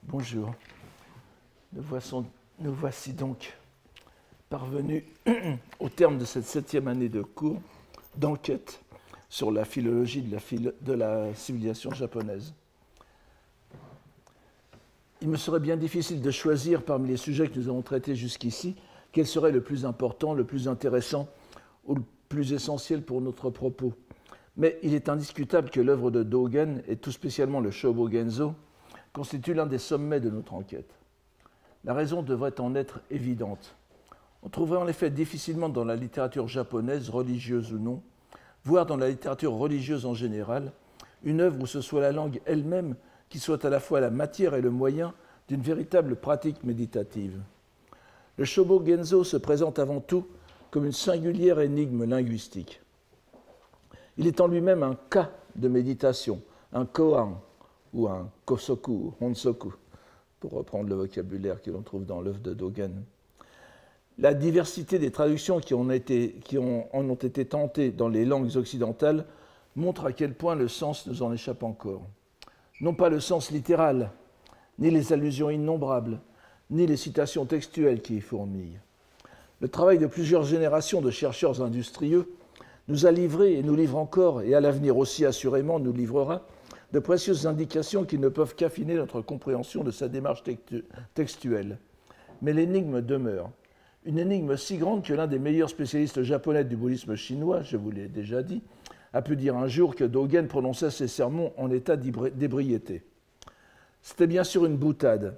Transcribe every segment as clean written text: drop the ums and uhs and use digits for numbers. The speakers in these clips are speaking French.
Bonjour. Nous voici donc parvenus au terme de cette 7e année de cours d'enquête sur la philologie de la civilisation japonaise. Il me serait bien difficile de choisir parmi les sujets que nous avons traités jusqu'ici quel serait le plus important, le plus intéressant ou le plus essentiel pour notre propos. Mais il est indiscutable que l'œuvre de Dogen, et tout spécialement le Shobogenzo, constitue l'un des sommets de notre enquête. La raison devrait en être évidente. On trouverait en effet difficilement dans la littérature japonaise, religieuse ou non, voire dans la littérature religieuse en général, une œuvre où ce soit la langue elle-même qui soit à la fois la matière et le moyen d'une véritable pratique méditative. Le Shobogenzo se présente avant tout comme une singulière énigme linguistique. Il est en lui-même un cas de méditation, un koan, ou un kosoku, ou honsoku, pour reprendre le vocabulaire que l'on trouve dans l'œuvre de Dogen. La diversité des traductions qui en ont été tentées dans les langues occidentales montre à quel point le sens nous en échappe encore. Non pas le sens littéral, ni les allusions innombrables, ni les citations textuelles qui y fourmillent. Le travail de plusieurs générations de chercheurs industrieux nous a livré et nous livre encore, et à l'avenir aussi assurément nous livrera, de précieuses indications qui ne peuvent qu'affiner notre compréhension de sa démarche textuelle. Mais l'énigme demeure. Une énigme si grande que l'un des meilleurs spécialistes japonais du bouddhisme chinois, je vous l'ai déjà dit, a pu dire un jour que Dogen prononçait ses sermons en état d'ébriété. C'était bien sûr une boutade,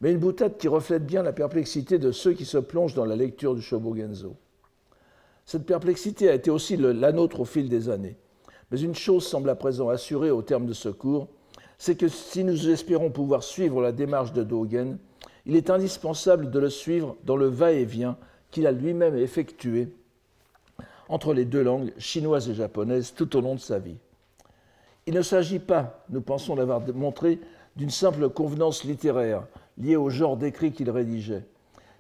mais une boutade qui reflète bien la perplexité de ceux qui se plongent dans la lecture du Shobogenzo. Cette perplexité a été aussi la nôtre au fil des années. Mais une chose semble à présent assurée au terme de ce cours, c'est que si nous espérons pouvoir suivre la démarche de Dogen, il est indispensable de le suivre dans le va-et-vient qu'il a lui-même effectué entre les deux langues, chinoise et japonaise, tout au long de sa vie. Il ne s'agit pas, nous pensons l'avoir montré, d'une simple convenance littéraire liée au genre d'écrit qu'il rédigeait,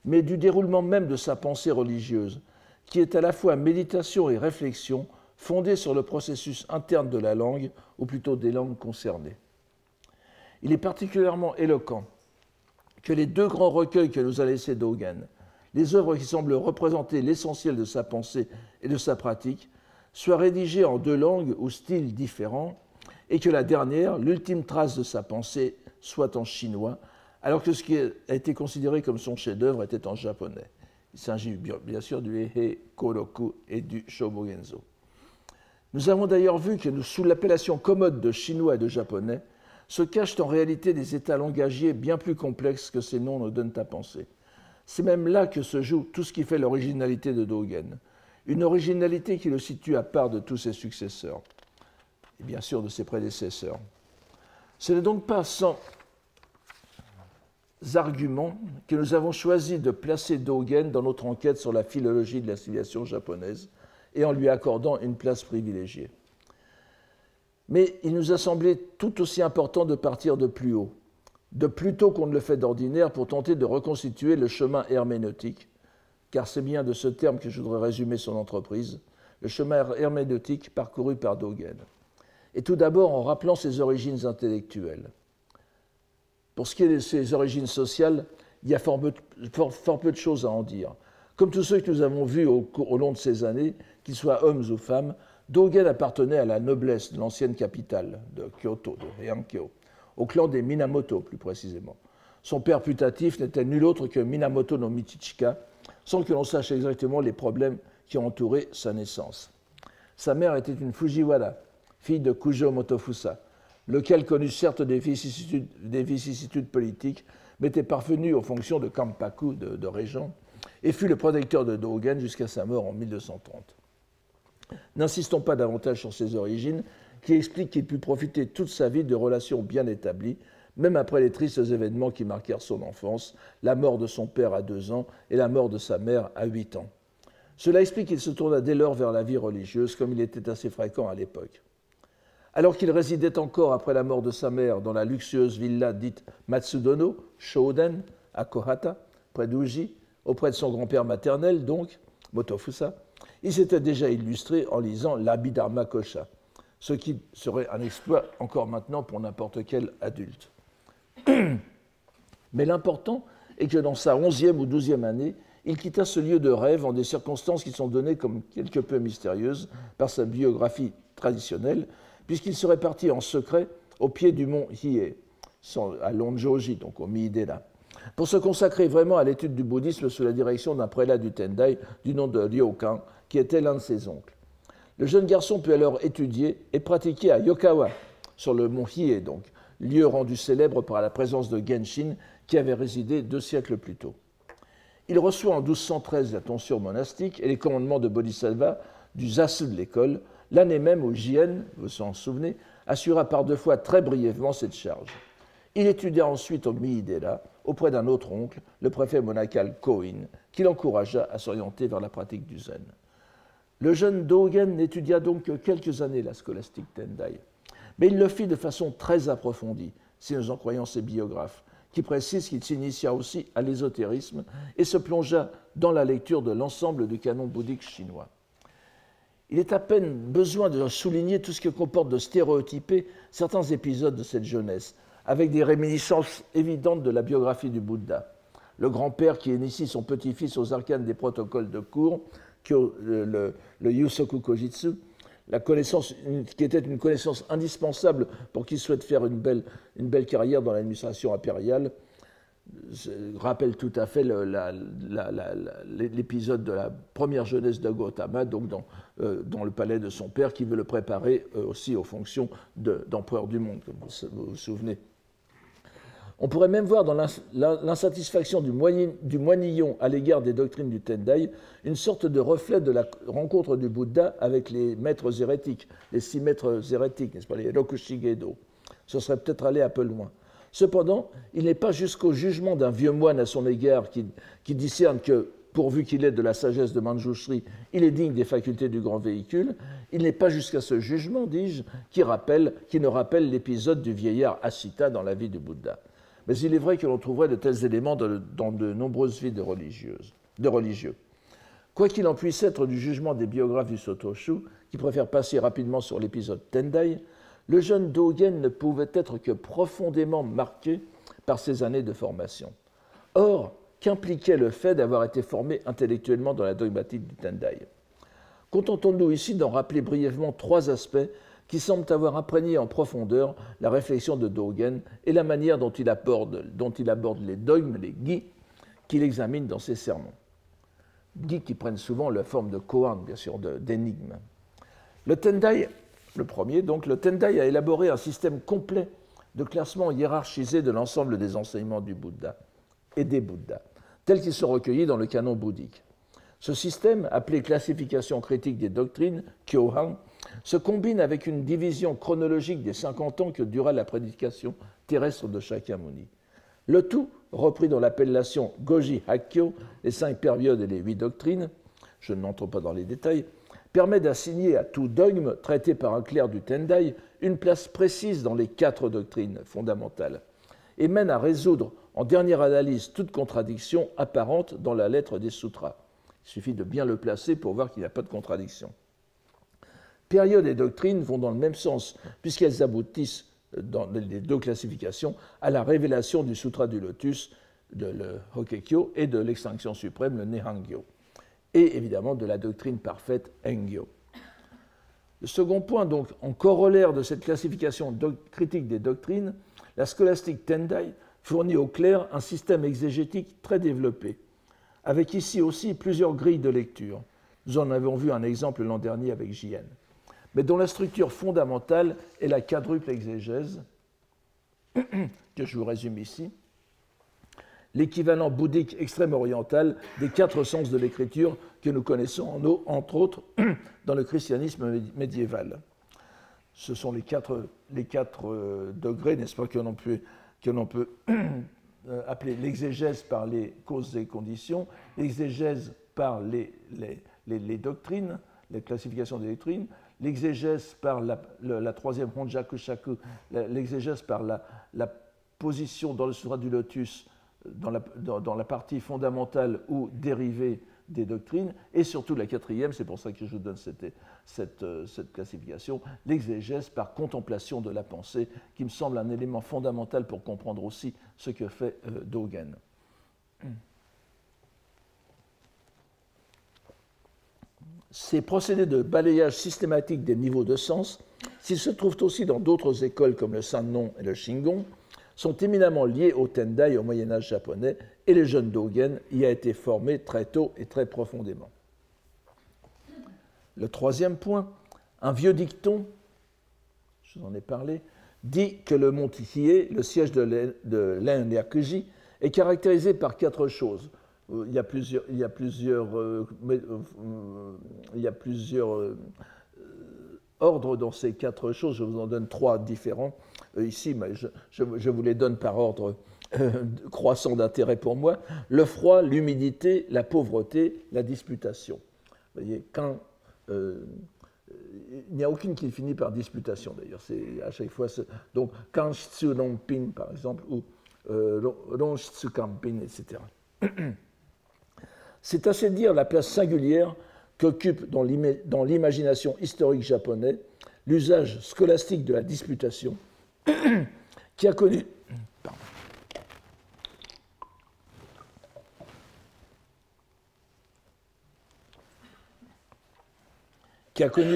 mais du déroulement même de sa pensée religieuse, qui est à la fois méditation et réflexion, fondée sur le processus interne de la langue, ou plutôt des langues concernées. Il est particulièrement éloquent que les deux grands recueils que nous a laissés Dogen, les œuvres qui semblent représenter l'essentiel de sa pensée et de sa pratique, soient rédigés en deux langues ou styles différents, et que la dernière, l'ultime trace de sa pensée, soit en chinois, alors que ce qui a été considéré comme son chef-d'œuvre était en japonais. Il s'agit bien sûr du Eihei Koroku et du Shobogenzo. Nous avons d'ailleurs vu que sous l'appellation commode de chinois et de japonais se cachent en réalité des états langagiers bien plus complexes que ces noms nous donnent à penser. C'est même là que se joue tout ce qui fait l'originalité de Dogen, une originalité qui le situe à part de tous ses successeurs, et bien sûr de ses prédécesseurs. Ce n'est donc pas sans arguments que nous avons choisi de placer Dogen dans notre enquête sur la philologie de la civilisation japonaise, et en lui accordant une place privilégiée. Mais il nous a semblé tout aussi important de partir de plus haut, de plus tôt qu'on ne le fait d'ordinaire pour tenter de reconstituer le chemin herméneutique, car c'est bien de ce terme que je voudrais résumer son entreprise, le chemin herméneutique parcouru par Dogen. Et tout d'abord en rappelant ses origines intellectuelles. Pour ce qui est de ses origines sociales, il y a fort peu de choses à en dire. Comme tous ceux que nous avons vus au long de ces années, qu'ils soient hommes ou femmes, Dogen appartenait à la noblesse de l'ancienne capitale de Kyoto, de Heian-kyo, au clan des Minamoto plus précisément. Son père putatif n'était nul autre que Minamoto no Michichika, sans que l'on sache exactement les problèmes qui ont entouré sa naissance. Sa mère était une Fujiwara, fille de Kujo Motofusa, lequel connut certes des vicissitudes politiques, mais était parvenu aux fonctions de Kampaku, de régent, et fut le protecteur de Dogen jusqu'à sa mort en 1230. N'insistons pas davantage sur ses origines, qui expliquent qu'il put profiter toute sa vie de relations bien établies, même après les tristes événements qui marquèrent son enfance, la mort de son père à 2 ans et la mort de sa mère à 8 ans. Cela explique qu'il se tourna dès lors vers la vie religieuse, comme il était assez fréquent à l'époque. Alors qu'il résidait encore après la mort de sa mère dans la luxueuse villa dite Matsudono, Shoden, à Kohata, près d'Uji, auprès de son grand-père maternel, donc, Motofusa, il s'était déjà illustré en lisant l'Abhidharma Kosha, ce qui serait un exploit encore maintenant pour n'importe quel adulte. Mais l'important est que dans sa 11e ou 12e année, il quitta ce lieu de rêve en des circonstances qui sont données comme quelque peu mystérieuses par sa biographie traditionnelle, puisqu'il serait parti en secret au pied du mont Hiei, à Lonjoji, donc au Miidera, pour se consacrer vraiment à l'étude du bouddhisme sous la direction d'un prélat du Tendai du nom de Ryokan, qui était l'un de ses oncles. Le jeune garçon put alors étudier et pratiquer à Yokawa, sur le mont Hiei, donc, lieu rendu célèbre par la présence de Genshin, qui avait résidé 2 siècles plus tôt. Il reçoit en 1213 la tonsure monastique et les commandements de Bodhisattva du zasu de l'école, l'année même où Jien, vous vous en souvenez, assura par 2 fois très brièvement cette charge. Il étudia ensuite au Miidera, auprès d'un autre oncle, le préfet monacal Koin, qui l'encouragea à s'orienter vers la pratique du zen. Le jeune Dogen n'étudia donc que quelques années la scolastique Tendai, mais il le fit de façon très approfondie, si nous en croyons ses biographes, qui précisent qu'il s'initia aussi à l'ésotérisme et se plongea dans la lecture de l'ensemble du canon bouddhique chinois. Il est à peine besoin de souligner tout ce que comporte de stéréotyper certains épisodes de cette jeunesse, avec des réminiscences évidentes de la biographie du Bouddha. Le grand-père qui initie son petit-fils aux arcanes des protocoles de cours, le Yusoku Kojitsu, la connaissance, qui était une connaissance indispensable pour qui souhaite faire une belle carrière dans l'administration impériale, rappelle tout à fait l'épisode de la première jeunesse de Gautama, donc dans le palais de son père, qui veut le préparer aussi aux fonctions d'empereur du monde, comme vous vous souvenez. On pourrait même voir dans l'insatisfaction du moinillon à l'égard des doctrines du Tendai une sorte de reflet de la rencontre du Bouddha avec les maîtres hérétiques, les 6 maîtres hérétiques, n'est-ce pas, les Rokushigedo. Ce serait peut-être aller un peu loin. Cependant, il n'est pas jusqu'au jugement d'un vieux moine à son égard qui discerne que, pourvu qu'il ait de la sagesse de Manjushri, il est digne des facultés du grand véhicule. Il n'est pas jusqu'à ce jugement, dis-je, qui ne rappelle l'épisode du vieillard Asita dans la vie du Bouddha. Mais il est vrai que l'on trouverait de tels éléments dans de nombreuses vies de religieux. Quoi qu'il en puisse être du jugement des biographes du Sotoshu, qui préfèrent passer rapidement sur l'épisode Tendai, le jeune Dogen ne pouvait être que profondément marqué par ses années de formation. Or, qu'impliquait le fait d'avoir été formé intellectuellement dans la dogmatique du Tendai? Contentons-nous ici d'en rappeler brièvement 3 aspects qui semblent avoir imprégné en profondeur la réflexion de Dogen et la manière dont il aborde les dogmes, les gi, qu'il examine dans ses sermons. Gi qui prennent souvent la forme de koan, bien sûr, d'énigmes. Le Tendai, le premier, donc, le Tendai a élaboré un système complet de classement hiérarchisé de l'ensemble des enseignements du Bouddha et des Bouddhas, tels qu'ils sont recueillis dans le canon bouddhique. Ce système, appelé classification critique des doctrines, Kyohan, se combine avec une division chronologique des 50 ans que dura la prédication terrestre de Shakyamuni. Le tout, repris dans l'appellation Goji Hakkyo, les 5 périodes et les 8 doctrines, je n'entre pas dans les détails, permet d'assigner à tout dogme traité par un clerc du Tendai une place précise dans les 4 doctrines fondamentales et mène à résoudre en dernière analyse toute contradiction apparente dans la lettre des sutras. Il suffit de bien le placer pour voir qu'il n'y a pas de contradiction. Période et doctrine vont dans le même sens, puisqu'elles aboutissent, dans les 2 classifications, à la révélation du Sutra du Lotus, le Hokkekyo, et de l'extinction suprême, le Nihangyo, et évidemment de la doctrine parfaite, Engyo. Le second point, donc, en corollaire de cette classification critique des doctrines, la scolastique Tendai fournit au clerc un système exégétique très développé, avec ici aussi plusieurs grilles de lecture. Nous en avons vu un exemple l'an dernier avec Jien, mais dont la structure fondamentale est la quadruple exégèse, que je vous résume ici, l'équivalent bouddhique extrême-oriental des 4 sens de l'écriture que nous connaissons, entre autres, dans le christianisme médiéval. Ce sont les quatre degrés, n'est-ce pas, que l'on peut appeler l'exégèse par les causes et conditions, l'exégèse par les doctrines, les classifications des doctrines, l'exégèse par la troisième Honjaku-shaku, l'exégèse par la position dans le Sutra du Lotus, dans la partie fondamentale ou dérivée des doctrines, et surtout la quatrième, c'est pour ça que je vous donne cette classification, l'exégèse par contemplation de la pensée, qui me semble un élément fondamental pour comprendre aussi ce que fait Dogen. Ces procédés de balayage systématique des niveaux de sens, s'ils se trouvent aussi dans d'autres écoles comme le Sannon et le Shingon, sont éminemment liés au Tendai au Moyen-Âge japonais, et le jeune Dogen y a été formé très tôt et très profondément. Le troisième point, un vieux dicton, je vous en ai parlé, dit que le mont Hiei, le siège de l'Enryakuji, est caractérisé par quatre choses. Il y a plusieurs ordres dans ces quatre choses. Je vous en donne trois différents ici, mais je vous les donne par ordre croissant d'intérêt pour moi. Le froid, l'humidité, la pauvreté, la disputation. Vous voyez, il n'y a aucune qui finit par disputation d'ailleurs. C'est à chaque fois. Donc, Kanshitsu Nonpin, par exemple, ou Ronshitsu Kanpin, etc. C'est assez dire la place singulière qu'occupe dans l'imagination historique japonaise l'usage scolastique de la disputation qui a connu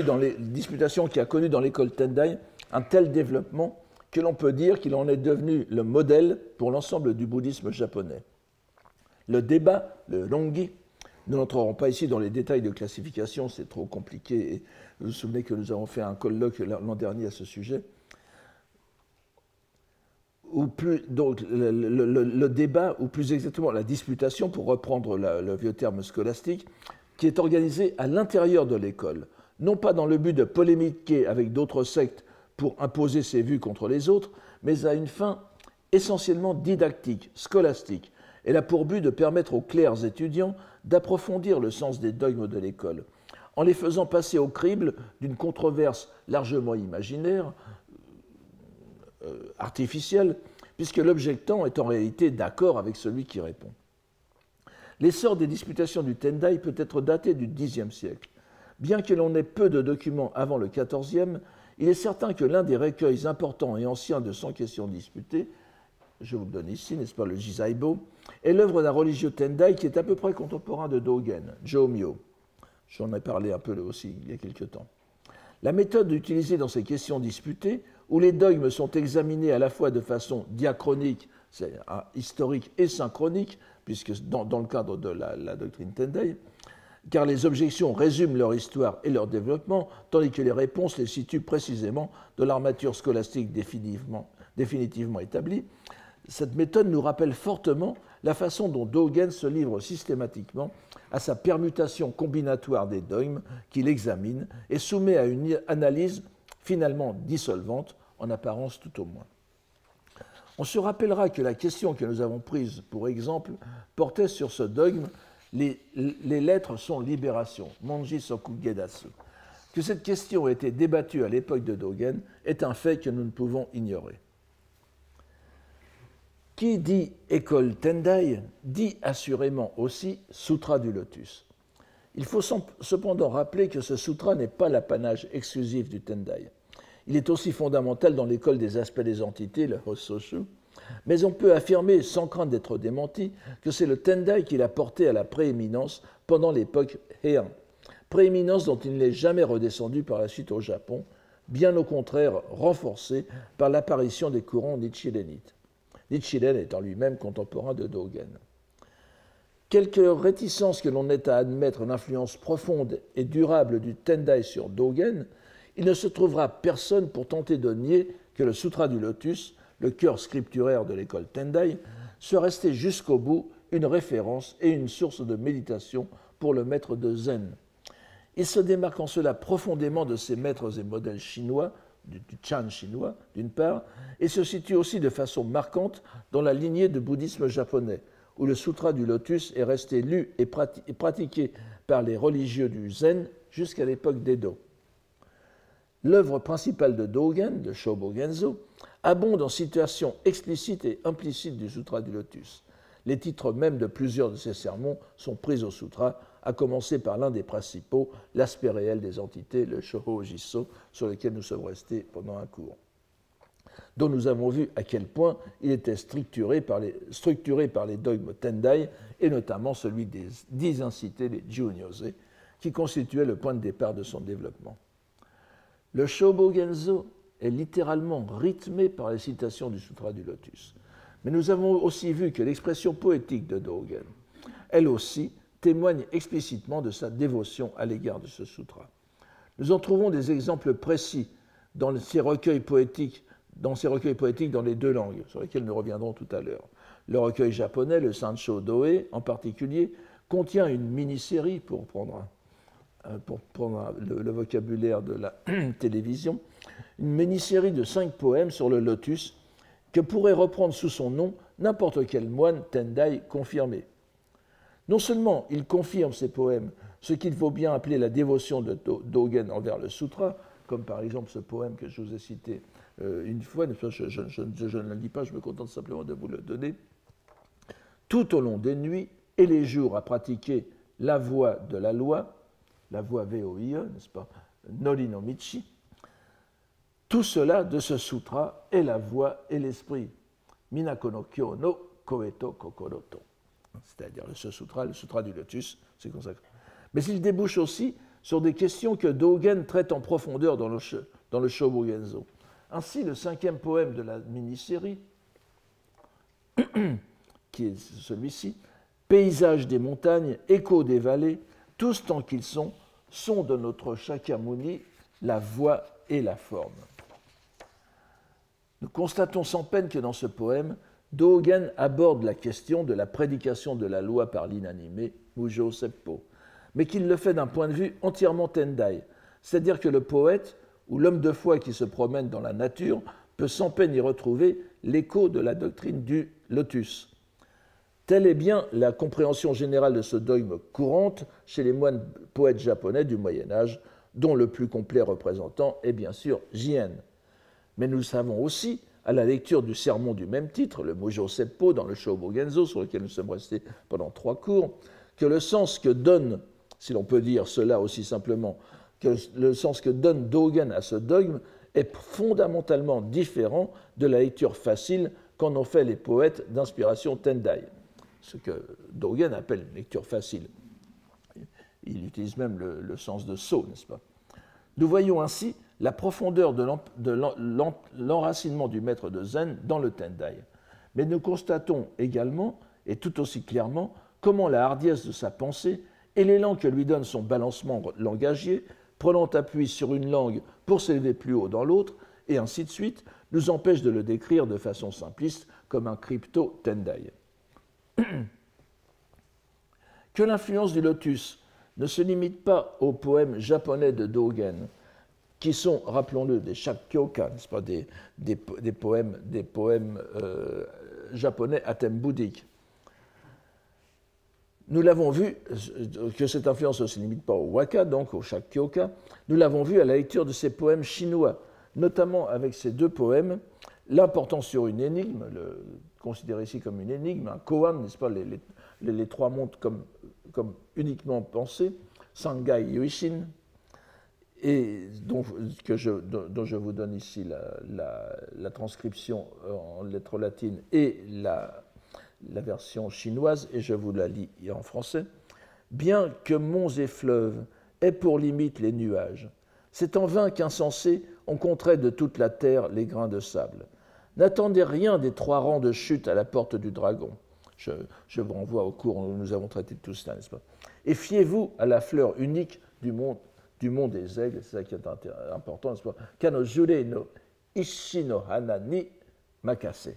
dans l'école Tendai un tel développement que l'on peut dire qu'il en est devenu le modèle pour l'ensemble du bouddhisme japonais. Le débat, le rongi, nous n'entrerons pas ici dans les détails de classification, c'est trop compliqué. Et vous vous souvenez que nous avons fait un colloque l'an dernier à ce sujet. Donc, le débat, ou plus exactement la disputation, pour reprendre le vieux terme scolastique, qui est organisé à l'intérieur de l'école, non pas dans le but de polémiquer avec d'autres sectes pour imposer ses vues contre les autres, mais à une fin essentiellement didactique, scolastique. Elle a pour but de permettre aux clercs étudiants d'approfondir le sens des dogmes de l'école, en les faisant passer au crible d'une controverse largement imaginaire, artificielle, puisque l'objectant est en réalité d'accord avec celui qui répond. L'essor des disputations du Tendai peut être daté du Xe siècle. Bien que l'on ait peu de documents avant le XIVe, il est certain que l'un des recueils importants et anciens de 100 questions disputées, je vous le donne ici, n'est-ce pas, le Jizaibo, est l'œuvre d'un religieux Tendai qui est à peu près contemporain de Dogen, Jōmyō. J'en ai parlé un peu aussi il y a quelque temps. La méthode utilisée dans ces questions disputées, où les dogmes sont examinés à la fois de façon diachronique, c'est-à-dire historique et synchronique, puisque dans le cadre de la doctrine Tendai, car les objections résument leur histoire et leur développement, tandis que les réponses les situent précisément de l'armature scolastique définitivement établie. Cette méthode nous rappelle fortement la façon dont Dogen se livre systématiquement à sa permutation combinatoire des dogmes qu'il examine et soumet à une analyse finalement dissolvante, en apparence tout au moins. On se rappellera que la question que nous avons prise pour exemple portait sur ce dogme « Les lettres sont libération » Monji Soku Gedatsu. Que cette question ait été débattue à l'époque de Dogen est un fait que nous ne pouvons ignorer. Qui dit école Tendai dit assurément aussi Sutra du Lotus. Il faut cependant rappeler que ce sutra n'est pas l'apanage exclusif du Tendai. Il est aussi fondamental dans l'école des aspects des entités, le Hossoshu, mais on peut affirmer, sans crainte d'être démenti, que c'est le Tendai qui l'a porté à la prééminence pendant l'époque Heian, prééminence dont il n'est jamais redescendu par la suite au Japon, bien au contraire renforcée par l'apparition des courants nichirénites. Nichiren étant lui-même contemporain de Dogen. Quelque réticence que l'on ait à admettre l'influence profonde et durable du Tendai sur Dogen, il ne se trouvera personne pour tenter de nier que le Sutra du Lotus, le cœur scripturaire de l'école Tendai, soit resté jusqu'au bout une référence et une source de méditation pour le maître de Zen. Il se démarque en cela profondément de ses maîtres et modèles chinois, du Chan chinois, d'une part, et se situe aussi de façon marquante dans la lignée du bouddhisme japonais, où le Sutra du Lotus est resté lu et pratiqué par les religieux du Zen jusqu'à l'époque d'Edo. L'œuvre principale de Dogen, de Shobogenzo, abonde en citations explicites et implicites du Sutra du Lotus. Les titres mêmes de plusieurs de ces sermons sont pris au sutra, à commencer par l'un des principaux, l'aspect réel des entités, le Shōhō Jissō, sur lequel nous sommes restés pendant un cours, dont nous avons vu à quel point il était structuré par les dogmes Tendai, et notamment celui des 10 incités, les Junyose, qui constituaient le point de départ de son développement. Le Shobogenzo est littéralement rythmé par les citations du Sutra du Lotus. Mais nous avons aussi vu que l'expression poétique de Dogen, elle aussi, témoigne explicitement de sa dévotion à l'égard de ce sutra. Nous en trouvons des exemples précis dans ces recueils poétiques dans les deux langues, sur lesquels nous reviendrons tout à l'heure. Le recueil japonais, le Sanshō Doé en particulier, contient une mini-série, pour prendre le vocabulaire de la télévision, une mini-série de 5 poèmes sur le lotus que pourrait reprendre sous son nom n'importe quel moine Tendai confirmé. Non seulement il confirme ces poèmes, ce qu'il faut bien appeler la dévotion de Dogen envers le sutra, comme par exemple ce poème que je vous ai cité une fois, je ne le lis pas, je me contente simplement de vous le donner. Tout au long des nuits et les jours à pratiquer la voie de la loi, la voie Véoïe, n'est-ce pas, Nori no Michi, tout cela de ce sutra est la voie et l'esprit, Minako no Kyo no Koeto Kokoroto. C'est-à-dire le sutra du lotus, c'est consacré. Mais il débouche aussi sur des questions que Dogen traite en profondeur dans le Shobogenzo. Ainsi, le 5e poème de la mini-série, qui est celui-ci, Paysage des montagnes, écho des vallées, tous tant qu'ils sont de notre Shakyamuni la voix et la forme. Nous constatons sans peine que dans ce poème, Dogen aborde la question de la prédication de la loi par l'inanimé, Mujo Seppo, mais qu'il le fait d'un point de vue entièrement Tendai, c'est-à-dire que le poète ou l'homme de foi qui se promène dans la nature peut sans peine y retrouver l'écho de la doctrine du lotus. Telle est bien la compréhension générale de ce dogme courante chez les moines poètes japonais du Moyen-Âge, dont le plus complet représentant est bien sûr Jien. Mais nous savons aussi, à la lecture du sermon du même titre, le Mujo Seppo dans le Shobogenzo, sur lequel nous sommes restés pendant 3 cours, que le sens que donne, si l'on peut dire cela aussi simplement, que le sens que donne Dogen à ce dogme est fondamentalement différent de la lecture facile qu'en ont fait les poètes d'inspiration Tendai, ce que Dogen appelle une lecture facile. Il utilise même le sens de so, n'est-ce pas? Nous voyons ainsi la profondeur de l'enracinement du maître de Zen dans le Tendai. Mais nous constatons également, et tout aussi clairement, comment la hardiesse de sa pensée et l'élan que lui donne son balancement langagier, prenant appui sur une langue pour s'élever plus haut dans l'autre, et ainsi de suite, nous empêchent de le décrire de façon simpliste comme un crypto-Tendai. Que l'influence du lotus ne se limite pas aux poèmes japonais de Dogen, qui sont, rappelons-le, des shakkyoka, n'est-ce pas, des poèmes japonais à thème bouddhique. Nous l'avons vu, que cette influence ne se limite pas au waka, donc au shakkyoka, nous l'avons vu à la lecture de ces poèmes chinois, notamment avec ces 2 poèmes, l'un portant sur une énigme, considéré ici comme une énigme, un koan, n'est-ce pas, les 3 mondes comme uniquement pensés, Sangai Yuishin, et dont je vous donne ici la transcription en lettres latines et la version chinoise, et je vous la lis en français. Bien que monts et fleuves aient pour limite les nuages, c'est en vain qu'insensés on compterait de toute la terre les grains de sable. N'attendez rien des 3 rangs de chute à la porte du dragon. Je vous renvoie au cours où nous avons traité de tout cela, n'est-ce pas? Et fiez-vous à la fleur unique du monde des aigles, c'est ça qui est important, n'est-ce pas? Kano jure no ishi no hana ni makase.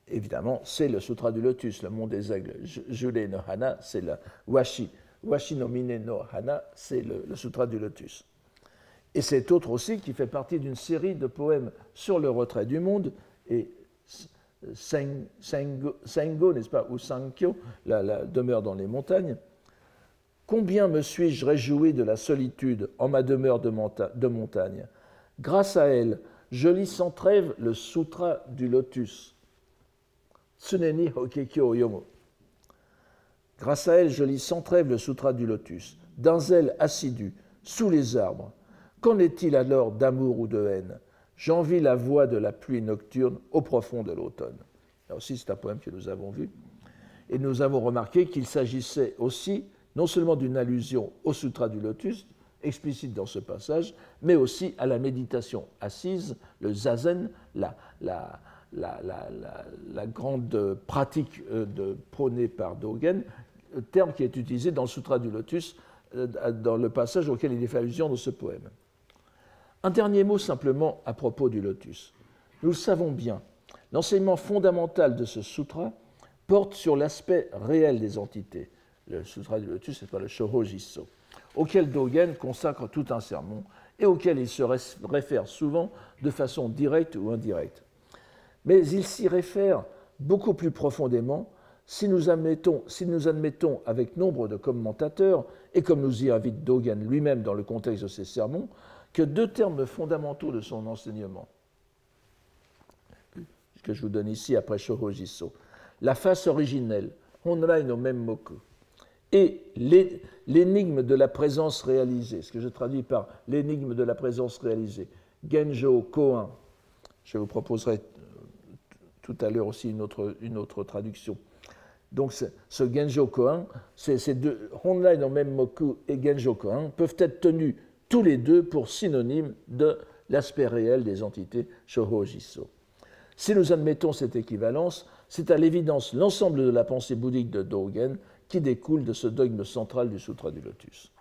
Évidemment, c'est le sutra du lotus, le monde des aigles. Jure no hana, c'est la washi. Washi no mine no hana, c'est le sutra du lotus. Et c'est autre aussi qui fait partie d'une série de poèmes sur le retrait du monde, et Sengo, n'est-ce pas, ou Sankyo, la demeure dans les montagnes. Combien me suis-je réjoui de la solitude en ma demeure de montagne. Grâce à elle, je lis sans trêve le sutra du lotus. Tsuneni Hokekyo Yomo. Grâce à elle, je lis sans trêve le sutra du lotus, d'un zèle assidu, sous les arbres. Qu'en est-il alors d'amour ou de haine? J'envie la voix de la pluie nocturne au profond de l'automne. Là aussi, c'est un poème que nous avons vu. Et nous avons remarqué qu'il s'agissait aussi non seulement d'une allusion au sutra du lotus, explicite dans ce passage, mais aussi à la méditation assise, le zazen, la grande pratique prônée par Dogen, terme qui est utilisé dans le sutra du lotus, dans le passage auquel il est fait allusion dans ce poème. Un dernier mot simplement à propos du lotus. Nous le savons bien, l'enseignement fondamental de ce sutra porte sur l'aspect réel des entités. Le sutra du lotus, c'est pas le Shōhō Jissō, auquel Dogen consacre tout un sermon et auquel il se réfère souvent de façon directe ou indirecte. Mais il s'y réfère beaucoup plus profondément si nous admettons avec nombre de commentateurs, et comme nous y invite Dogen lui-même dans le contexte de ses sermons, que deux termes fondamentaux de son enseignement, que je vous donne ici après Shōhō Jissō, la face originelle, Honrai no Memmoku, et l'énigme de la présence réalisée, ce que je traduis par l'énigme de la présence réalisée, Genjo Koan. Je vous proposerai tout à l'heure aussi une autre traduction. Donc ce Genjo Koan, ces deux, Honrai no Memmoku et Genjo Koan, peuvent être tenus tous les deux pour synonymes de l'aspect réel des entités Shōhō Jissō. Si nous admettons cette équivalence, c'est à l'évidence l'ensemble de la pensée bouddhique de Dogen qui découle de ce dogme central du Sutra du Lotus.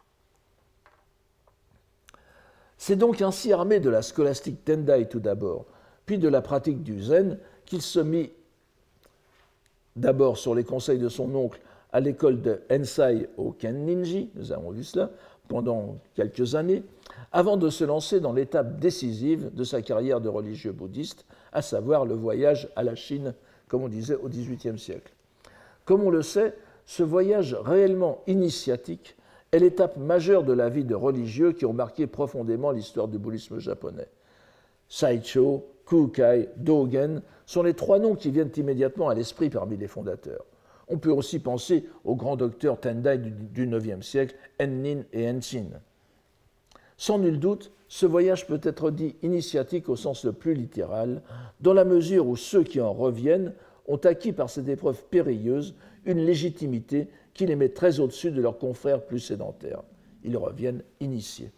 C'est donc ainsi armé de la scolastique Tendai tout d'abord, puis de la pratique du Zen, qu'il se mit d'abord sur les conseils de son oncle à l'école de Hensai au Kenninji, nous avons vu cela, pendant quelques années, avant de se lancer dans l'étape décisive de sa carrière de religieux bouddhiste, à savoir le voyage à la Chine, comme on disait au XVIIIe siècle. Comme on le sait, ce voyage réellement initiatique est l'étape majeure de la vie de religieux qui ont marqué profondément l'histoire du bouddhisme japonais. Saicho, Kukai, Dogen sont les trois noms qui viennent immédiatement à l'esprit parmi les fondateurs. On peut aussi penser aux grands docteurs Tendai du IXe siècle, Ennin et Enshin. Sans nul doute, ce voyage peut être dit initiatique au sens le plus littéral, dans la mesure où ceux qui en reviennent ont acquis par cette épreuve périlleuse une légitimité qui les met très au-dessus de leurs confrères plus sédentaires. Ils reviennent initiés.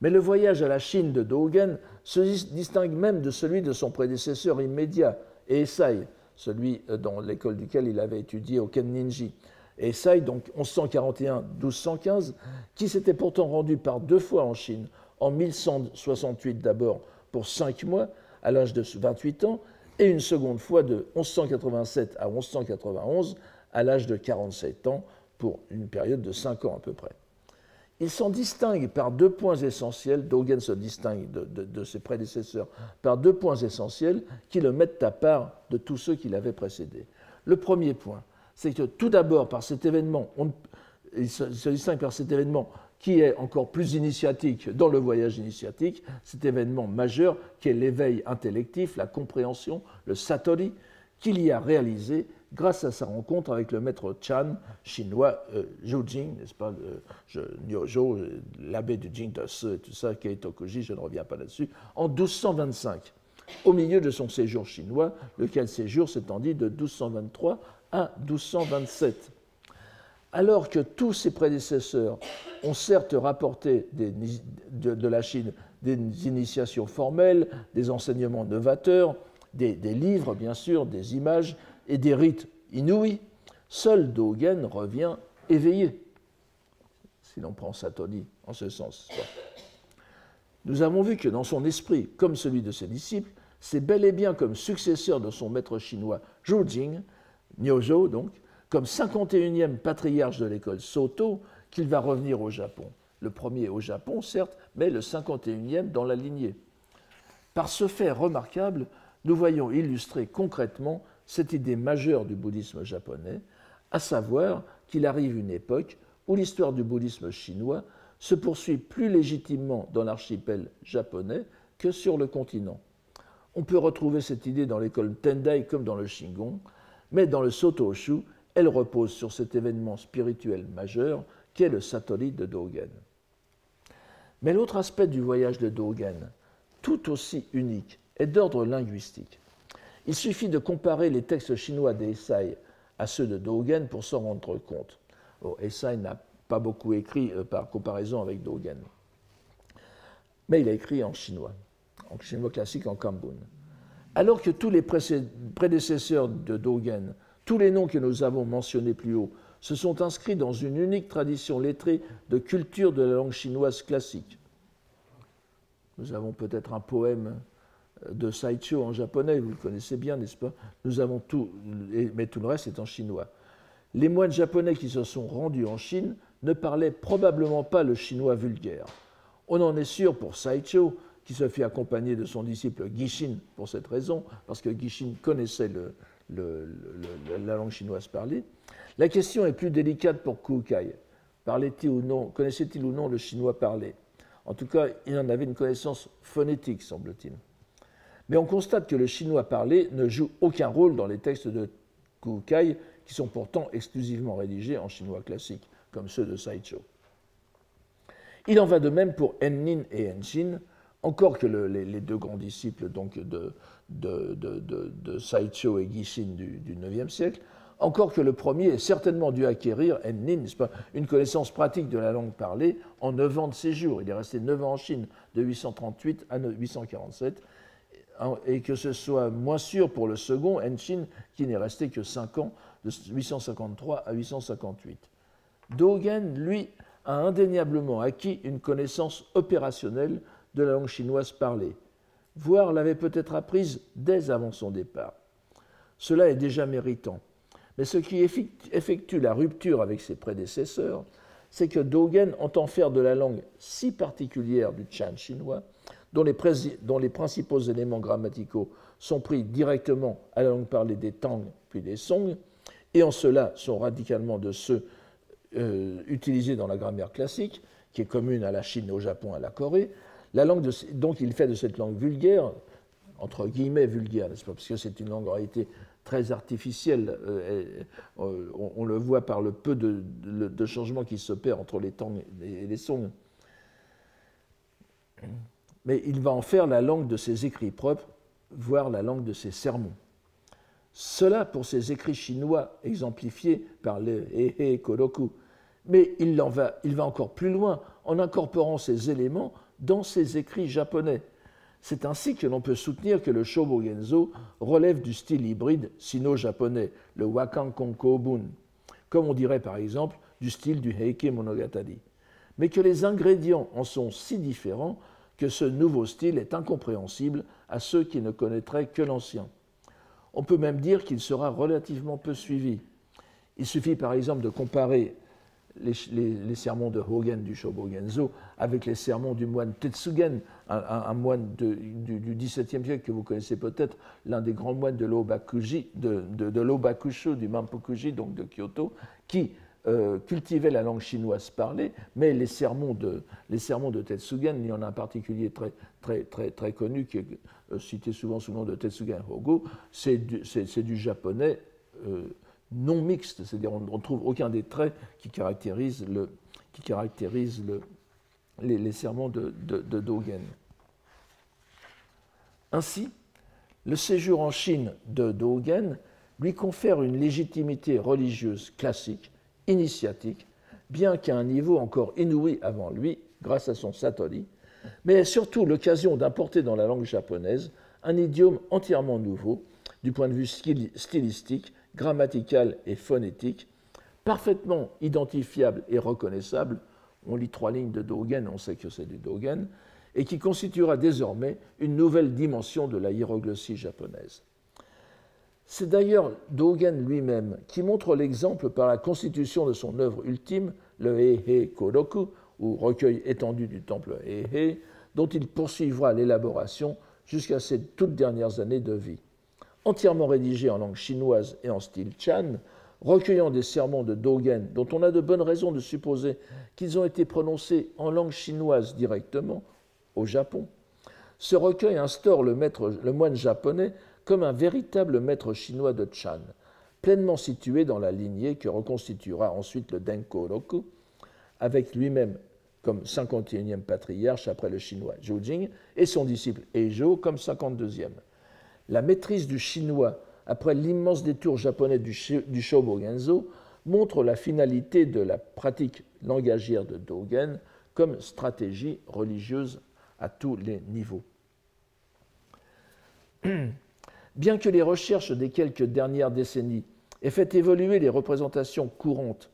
Mais le voyage à la Chine de Dogen se distingue même de celui de son prédécesseur immédiat, Eisai, celui dans l'école duquel il avait étudié au Kenninji. Eisai, donc 1141-1215, qui s'était pourtant rendu par deux fois en Chine, en 1168 d'abord pour 5 mois, à l'âge de 28 ans, et une seconde fois de 1187 à 1191, à l'âge de 47 ans, pour une période de 5 ans à peu près. Il s'en distingue par deux points essentiels, Dogen se distingue de ses prédécesseurs par deux points essentiels qui le mettent à part de tous ceux qui l'avaient précédé. Le premier point, c'est que tout d'abord, par cet événement, il se distingue par cet événement qui est encore plus initiatique dans le voyage initiatique, cet événement majeur qui est l'éveil intellectif, la compréhension, le satori, qu'il y a réalisé grâce à sa rencontre avec le maître Chan chinois, Zhu Jing, n'est-ce pas, Nyojo, l'abbé du Jingdase et tout ça, Keitokuji, je ne reviens pas là-dessus, en 1225, au milieu de son séjour chinois, lequel séjour s'étendit de 1223 à 1227. Alors que tous ses prédécesseurs ont certes rapporté de la Chine des initiations formelles, des enseignements novateurs, des livres, bien sûr, des images et des rites inouïs, seul Dogen revient éveillé, si l'on prend Satori en ce sens. Nous avons vu que dans son esprit, comme celui de ses disciples, c'est bel et bien comme successeur de son maître chinois Zhu Jing, Nyojo donc, comme 51e patriarche de l'école Soto, qu'il va revenir au Japon. Le premier au Japon, certes, mais le 51e dans la lignée. Par ce fait remarquable, nous voyons illustrer concrètement cette idée majeure du bouddhisme japonais, à savoir qu'il arrive une époque où l'histoire du bouddhisme chinois se poursuit plus légitimement dans l'archipel japonais que sur le continent. On peut retrouver cette idée dans l'école Tendai comme dans le Shingon, mais dans le Sotoshu, elle repose sur cet événement spirituel majeur qu'est le Satori de Dogen. Mais l'autre aspect du voyage de Dogen, tout aussi unique, est d'ordre linguistique. Il suffit de comparer les textes chinois d'Eisai à ceux de Dogen pour s'en rendre compte. Eisai n'a pas beaucoup écrit par comparaison avec Dogen, mais il a écrit en chinois classique, en Kambun. Alors que tous les prédécesseurs de Dogen, tous les noms que nous avons mentionnés plus haut, se sont inscrits dans une unique tradition lettrée de culture de la langue chinoise classique. Nous avons peut-être un poème de Saicho en japonais, vous le connaissez bien, n'est-ce pas? Nous avons tout, mais tout le reste est en chinois. Les moines japonais qui se sont rendus en Chine ne parlaient probablement pas le chinois vulgaire. On en est sûr pour Saicho, qui se fit accompagner de son disciple Gishin pour cette raison, parce que Gishin connaissait la langue chinoise parlée. La question est plus délicate pour Kukai. Connaissait-il ou non le chinois parlé? En tout cas, il en avait une connaissance phonétique, semble-t-il. Mais on constate que le chinois parlé ne joue aucun rôle dans les textes de Kukai, qui sont pourtant exclusivement rédigés en chinois classique, comme ceux de Saicho. Il en va de même pour Ennin et Enshin, encore que les deux grands disciples donc, de Saicho et Gishin du IXe siècle, encore que le premier ait certainement dû acquérir, Ennin, n'est-ce pas, une connaissance pratique de la langue parlée en 9 ans de séjour. Il est resté 9 ans en Chine, de 838 à 847, et que ce soit moins sûr pour le second, Enshin, qui n'est resté que 5 ans, de 853 à 858. Dogen, lui, a indéniablement acquis une connaissance opérationnelle de la langue chinoise parlée, voire l'avait peut-être apprise dès avant son départ. Cela est déjà méritant. Mais ce qui effectue la rupture avec ses prédécesseurs, c'est que Dogen entend faire de la langue si particulière du Chan chinois, dont les principaux éléments grammaticaux sont pris directement à la langue parlée des Tang puis des Song, et en cela sont radicalement de ceux utilisés dans la grammaire classique, qui est commune à la Chine, au Japon, à la Corée. Donc il fait de cette langue vulgaire, entre guillemets vulgaire, n'est-ce pas, parce que c'est une langue en réalité très artificielle. On le voit par le peu de changements qui s'opèrent entre les Tang et les Song. Mais il va en faire la langue de ses écrits propres, voire la langue de ses sermons. Cela pour ses écrits chinois exemplifiés par le Hehe Koroku. Mais il va encore plus loin en incorporant ces éléments dans ses écrits japonais. C'est ainsi que l'on peut soutenir que le Shobogenzo relève du style hybride sino-japonais, le Wakan Konkobun, comme on dirait par exemple du style du Heike Monogatari, mais que les ingrédients en sont si différents que ce nouveau style est incompréhensible à ceux qui ne connaîtraient que l'ancien. On peut même dire qu'il sera relativement peu suivi. Il suffit par exemple de comparer les sermons de Hogen du Shobogenzo avec les sermons du moine Tetsugen, un moine du XVIIe siècle que vous connaissez peut-être, l'un des grands moines de l'Obakushu, du Mampokuji, donc de Kyoto, qui cultivait la langue chinoise parlée, mais les sermons de Tetsugen, il y en a un particulier très connu qui est cité souvent sous le nom de Tetsugen Hogo, c'est du japonais non mixte, c'est-à-dire on ne trouve aucun des traits qui caractérisent les sermons de Dogen. Ainsi, le séjour en Chine de Dogen lui confère une légitimité religieuse classique, initiatique, bien qu'à un niveau encore inouï avant lui, grâce à son satori, mais est surtout l'occasion d'importer dans la langue japonaise un idiome entièrement nouveau, du point de vue stylistique, grammatical et phonétique, parfaitement identifiable et reconnaissable, on lit 3 lignes de Dogen, on sait que c'est du Dogen, et qui constituera désormais une nouvelle dimension de la hiéroglossie japonaise. C'est d'ailleurs Dogen lui-même qui montre l'exemple par la constitution de son œuvre ultime, le Hehe Koroku, ou recueil étendu du temple Hehe, dont il poursuivra l'élaboration jusqu'à ses toutes dernières années de vie. Entièrement rédigé en langue chinoise et en style Chan, recueillant des sermons de Dogen dont on a de bonnes raisons de supposer qu'ils ont été prononcés en langue chinoise directement au Japon, ce recueil instaure le moine japonais comme un véritable maître chinois de Chan, pleinement situé dans la lignée que reconstituera ensuite le Denko-roku, avec lui-même comme 51e patriarche après le chinois Zhou Jing et son disciple Eizhou comme 52e. La maîtrise du chinois après l'immense détour japonais du Shobogenzo montre la finalité de la pratique langagière de Dogen comme stratégie religieuse à tous les niveaux. Bien que les recherches des quelques dernières décennies aient fait évoluer les représentations courantes,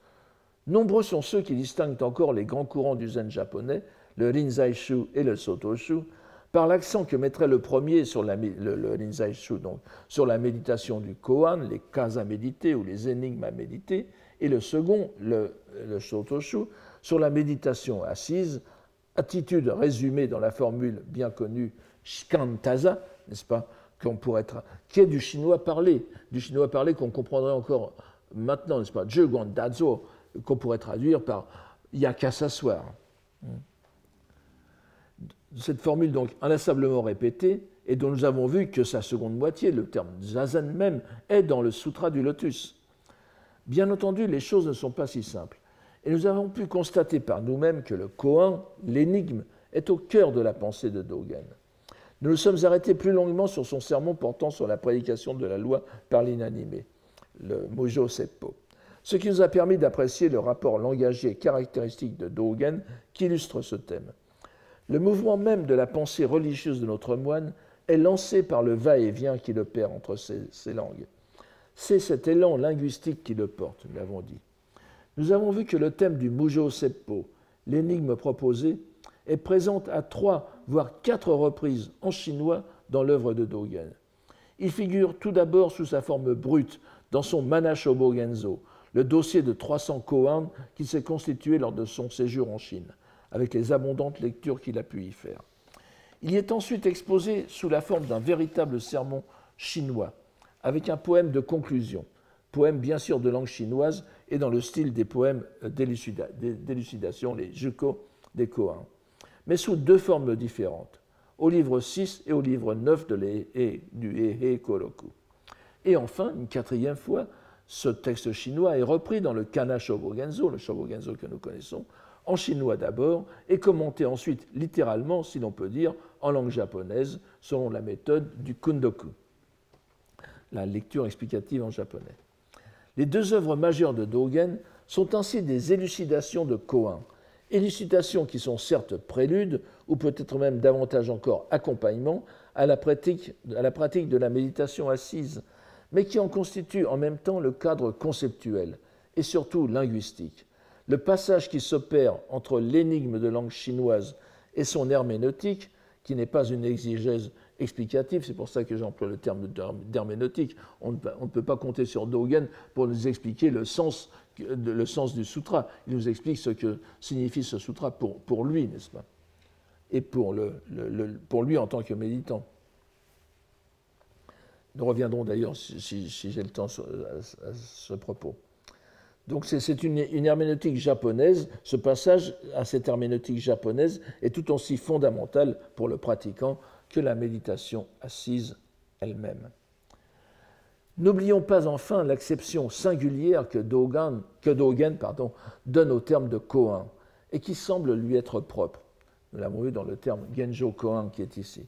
nombreux sont ceux qui distinguent encore les grands courants du zen japonais, le Rinzai-shu et le Soto-shu, par l'accent que mettrait le premier sur le Rinzai-shu, donc sur la méditation du koan, les cas à méditer ou les énigmes à méditer, et le second, le Soto-shu, sur la méditation assise, attitude résumée dans la formule bien connue shikantaza, n'est-ce pas, qui est du chinois parlé qu'on comprendrait encore maintenant, n'est-ce pas, Zheguan Dazo, qu'on pourrait traduire par il n'y a qu'à s'asseoir. Cette formule donc inlassablement répétée et dont nous avons vu que sa seconde moitié, le terme zazen même, est dans le Sutra du Lotus. Bien entendu, les choses ne sont pas si simples. Et nous avons pu constater par nous-mêmes que le koan, l'énigme, est au cœur de la pensée de Dogen. Nous nous sommes arrêtés plus longuement sur son sermon portant sur la prédication de la loi par l'inanimé, le Mujo Seppo, ce qui nous a permis d'apprécier le rapport langagier caractéristique de Dogen qui illustre ce thème. Le mouvement même de la pensée religieuse de notre moine est lancé par le va-et-vient qu'il opère entre ces langues. C'est cet élan linguistique qui le porte, nous l'avons dit. Nous avons vu que le thème du Mujo Seppo, l'énigme proposée, est présente à 3 voire 4 reprises en chinois dans l'œuvre de Dogen. Il figure tout d'abord sous sa forme brute dans son Mana Shobogenzo, le dossier de 300 koans qui s'est constitué lors de son séjour en Chine, avec les abondantes lectures qu'il a pu y faire. Il y est ensuite exposé sous la forme d'un véritable sermon chinois, avec un poème de conclusion, poème bien sûr de langue chinoise et dans le style des poèmes d'élucidation, les juko des koans, mais sous 2 formes différentes, au livre 6 et au livre 9 du Eihei Koroku. Et enfin, une 4e fois, ce texte chinois est repris dans le Kana Shobogenzo, le Shobogenzo que nous connaissons, en chinois d'abord, et commenté ensuite littéralement, si l'on peut dire, en langue japonaise, selon la méthode du Kundoku, la lecture explicative en japonais. Les 2 œuvres majeures de Dogen sont ainsi des élucidations de koan, élucidations qui sont certes préludes, ou peut-être même davantage encore accompagnement, à la pratique de la méditation assise, mais qui en constituent en même temps le cadre conceptuel et surtout linguistique. Le passage qui s'opère entre l'énigme de langue chinoise et son herméneutique, qui n'est pas une exégèse explicative, c'est pour ça que j'emploie le terme d'herméneutique. On ne peut pas compter sur Dogen pour nous expliquer le sens du sutra. Il nous explique ce que signifie ce sutra pour lui, n'est-ce pas? Et pour lui en tant que méditant. Nous reviendrons d'ailleurs, si j'ai le temps, à ce propos. Donc c'est une herméneutique japonaise. Ce passage à cette herméneutique japonaise est tout aussi fondamental pour le pratiquant que la méditation assise elle-même. N'oublions pas enfin l'acception singulière que Dogen donne au terme de koan et qui semble lui être propre. Nous l'avons vu dans le terme Genjo Koan qui est ici.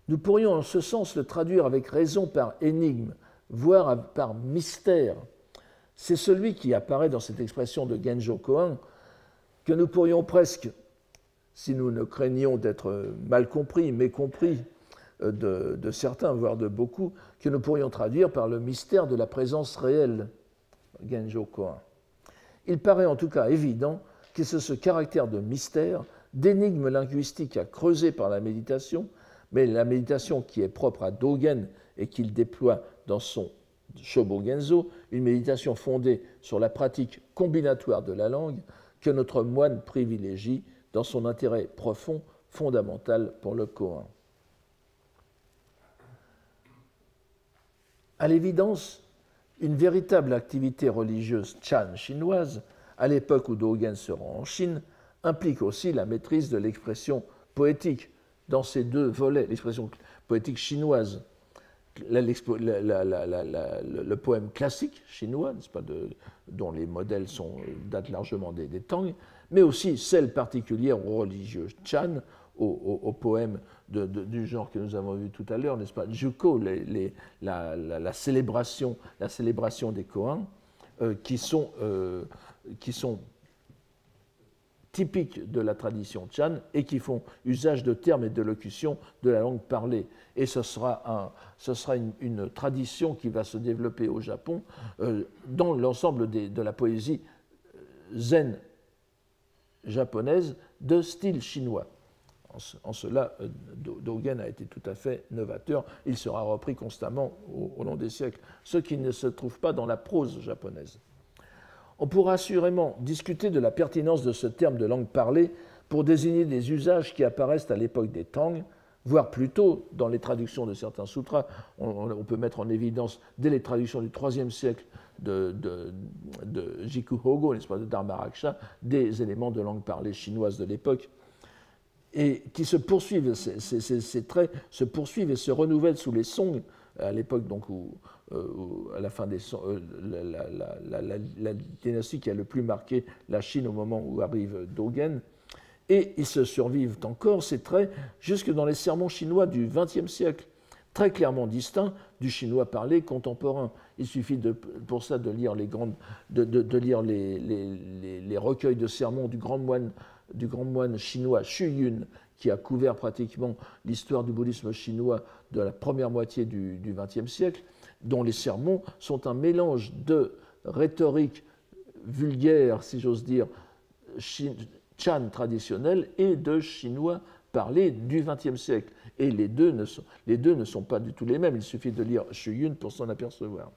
Nous pourrions en ce sens le traduire avec raison par énigme, voire par mystère. C'est celui qui apparaît dans cette expression de Genjo Koan que nous pourrions presque, si nous ne craignions d'être mal compris, mécompris de certains, voire de beaucoup, que nous pourrions traduire par le mystère de la présence réelle, Genjo Koan. Il paraît en tout cas évident que c'est ce caractère de mystère, d'énigme linguistique à creuser par la méditation, mais la méditation qui est propre à Dogen et qu'il déploie dans son Shobogenzo, une méditation fondée sur la pratique combinatoire de la langue que notre moine privilégie dans son intérêt profond, fondamental pour le koan. À l'évidence, une véritable activité religieuse chan chinoise, à l'époque où Dogen se rend en Chine, implique aussi la maîtrise de l'expression poétique dans ces 2 volets, l'expression poétique chinoise, le poème classique chinois, n'est-ce pas, dont les modèles datent largement des Tang, mais aussi celle particulière aux religieux Chan, aux poèmes du genre que nous avons vu tout à l'heure, n'est-ce pas, Juko, la célébration des koans, qui sont typiques de la tradition Chan et qui font usage de termes et de locutions de la langue parlée. Et ce sera une tradition qui va se développer au Japon dans l'ensemble de la poésie zen japonaise de style chinois. En cela, Dogen a été tout à fait novateur. Il sera repris constamment au long des siècles, ce qui ne se trouve pas dans la prose japonaise. On pourra assurément discuter de la pertinence de ce terme de langue parlée pour désigner des usages qui apparaissent à l'époque des Tang, voire plus tôt dans les traductions de certains sutras. On peut mettre en évidence, dès les traductions du IIIe siècle de Jikuhogo, n'est-ce pas, de Dharmaraksha, des éléments de langue parlée chinoise de l'époque, et qui se poursuivent, ces traits se poursuivent et se renouvellent sous les Song, à l'époque donc à la fin des la dynastie qui a le plus marqué la Chine au moment où arrive Dogen, et ils se survivent encore, ces traits, jusque dans les sermons chinois du XXe siècle, très clairement distincts du chinois parlé contemporain. Il suffit pour ça de lire les recueils de sermons du grand moine chinois Xu Yun, qui a couvert pratiquement l'histoire du bouddhisme chinois de la première moitié du XXe siècle, dont les sermons sont un mélange de rhétorique vulgaire, si j'ose dire, Chan traditionnel, et de chinois parlé du XXe siècle. Et les deux ne sont pas du tout les mêmes. Il suffit de lire Xu Yun pour s'en apercevoir.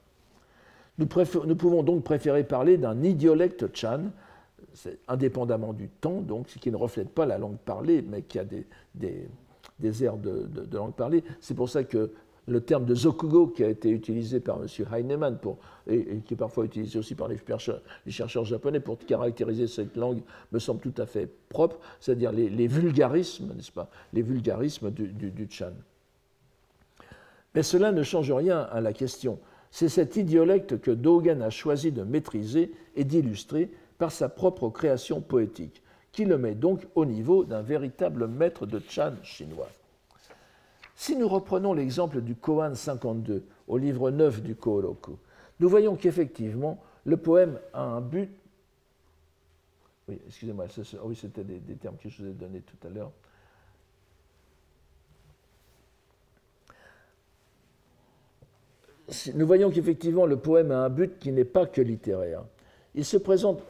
Nous pouvons donc préférer parler d'un idiolecte Chan, indépendamment du temps, donc, qui ne reflète pas la langue parlée, mais qui a des airs de langue parlée. C'est pour ça que le terme de zokugo, qui a été utilisé par M. Heinemann et qui est parfois utilisé aussi par les chercheurs japonais pour caractériser cette langue, me semble tout à fait propre, c'est-à-dire les vulgarismes, n'est-ce pas, les vulgarismes du Chan. Mais cela ne change rien à la question. C'est cet idiolecte que Dogen a choisi de maîtriser et d'illustrer par sa propre création poétique, qui le met donc au niveau d'un véritable maître de Chan chinois. Si nous reprenons l'exemple du Koan 52, au livre 9 du Kōroku, nous voyons qu'effectivement, le poème a un but. Oui, excusez-moi, oui, c'était des termes que je vous ai donnés tout à l'heure. Nous voyons qu'effectivement, le poème a un but qui n'est pas que littéraire. Il se présente.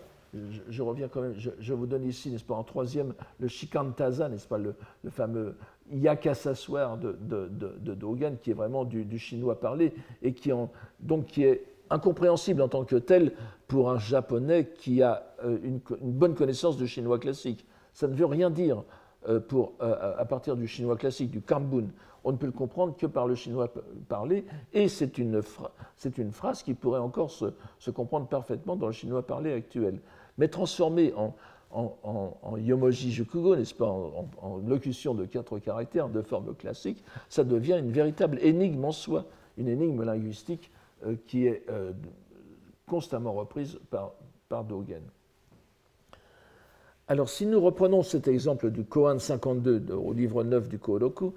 Je reviens quand même, je vous donne ici, n'est-ce pas, en troisième, le Shikantaza, n'est-ce pas, le fameux Yakasaswar de Dogen, qui est vraiment du chinois parlé, et qui est incompréhensible en tant que tel pour un japonais qui a une bonne connaissance du chinois classique. Ça ne veut rien dire à partir du chinois classique, du Kambun. On ne peut le comprendre que par le chinois parlé, et c'est une phrase qui pourrait encore se comprendre parfaitement dans le chinois parlé actuel. Mais transformée en yomoji jukugo, n'est-ce pas, en locution de 4 caractères de forme classique, ça devient une véritable énigme en soi, une énigme linguistique qui est constamment reprise par Dogen. Alors, si nous reprenons cet exemple du Koan 52 au livre 9 du Kōroku,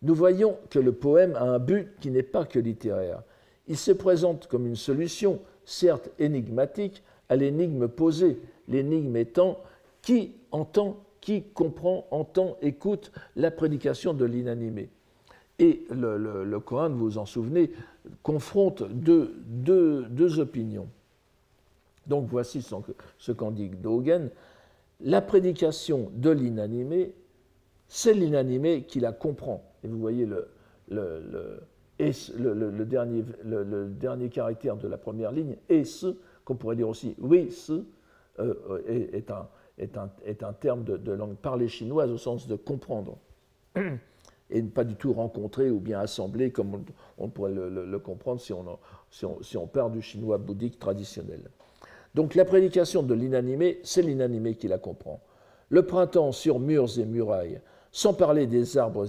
nous voyons que le poème a un but qui n'est pas que littéraire. Il se présente comme une solution, certes énigmatique, à l'énigme posée, l'énigme étant qui entend, qui comprend, entend, écoute la prédication de l'inanimé. Et le Coran, vous vous en souvenez, confronte deux opinions. Donc voici ce qu'en dit Dogen. La prédication de l'inanimé, c'est l'inanimé qui la comprend. Et vous voyez le dernier caractère de la première ligne, et ce, qu'on pourrait dire aussi oui, ce, est un terme de langue parlée chinoise au sens de comprendre, et pas du tout rencontrer ou bien assembler comme on pourrait le comprendre si on part du chinois bouddhique traditionnel. Donc la prédication de l'inanimé, c'est l'inanimé qui la comprend. Le printemps sur murs et murailles, sans parler des arbres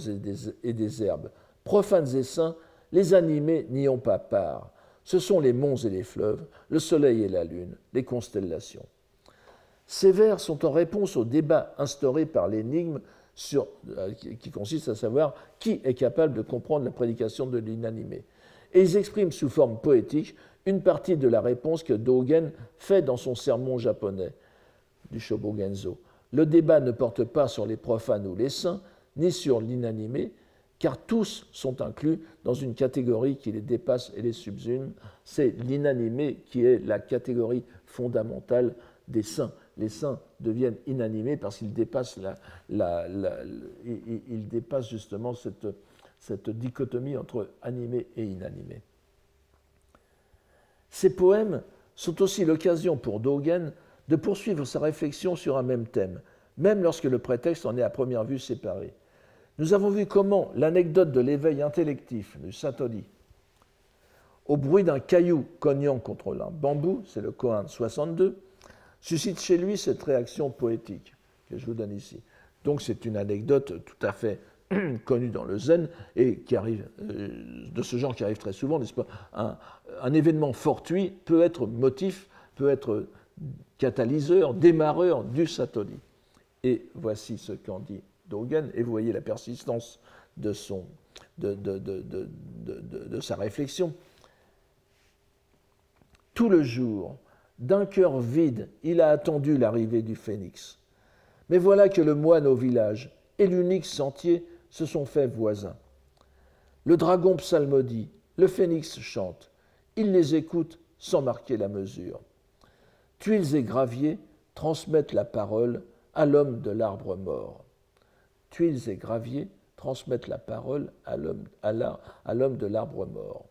et des herbes, profanes et saints, Les animés n'y ont pas part. Ce sont les monts et les fleuves, le soleil et la lune, les constellations. Ces vers sont en réponse au débat instauré par l'énigme qui consiste à savoir qui est capable de comprendre la prédication de l'inanimé. Et ils expriment sous forme poétique une partie de la réponse que Dogen fait dans son sermon japonais du Shobogenzo. Le débat ne porte pas sur les profanes ou les saints, ni sur l'inanimé, car tous sont inclus dans une catégorie qui les dépasse et les subsume. C'est l'inanimé qui est la catégorie fondamentale des saints. Les saints deviennent inanimés parce qu'ils dépassent, ils dépassent justement cette dichotomie entre animé et inanimé. Ces poèmes sont aussi l'occasion pour Dogen de poursuivre sa réflexion sur un même thème, même lorsque le prétexte en est à première vue séparé. Nous avons vu comment l'anecdote de l'éveil intellectif, du satori, au bruit d'un caillou cognant contre un bambou, c'est le Koan 62, suscite chez lui cette réaction poétique que je vous donne ici. Donc c'est une anecdote tout à fait connue dans le zen et qui arrive, de ce genre qui arrive très souvent, n'est-ce pas ? Un événement fortuit peut être motif, peut être catalyseur, démarreur du satori. Et voici ce qu'en dit Dogen, et vous voyez la persistance de sa réflexion. Tout le jour, d'un cœur vide, il a attendu l'arrivée du phénix. Mais voilà que le moine au village et l'unique sentier se sont faits voisins. Le dragon psalmodie, le phénix chante. Il les écoute sans marquer la mesure. Tuiles et graviers transmettent la parole à l'homme de l'arbre mort. Tuiles et graviers transmettent la parole à l'homme de l'arbre mort.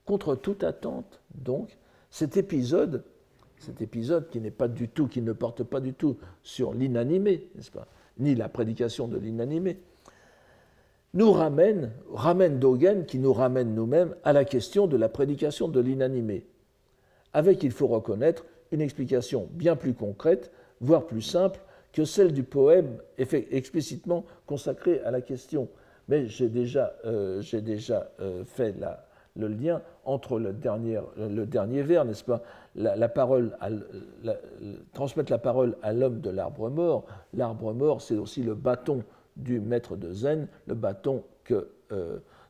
Contre toute attente, donc, cet épisode qui n'est pas du tout, qui ne porte pas du tout sur l'inanimé, n'est-ce pas, ni la prédication de l'inanimé, nous ramène Dogen, qui nous ramène nous-mêmes à la question de la prédication de l'inanimé, avec, il faut reconnaître, une explication bien plus concrète, voire plus simple, que celle du poème explicitement consacré à la question. Mais j'ai déjà fait le lien entre le dernier vers, n'est-ce pas, transmettre la parole à l'homme de l'arbre mort. L'arbre mort, c'est aussi le bâton du maître de Zen, le bâton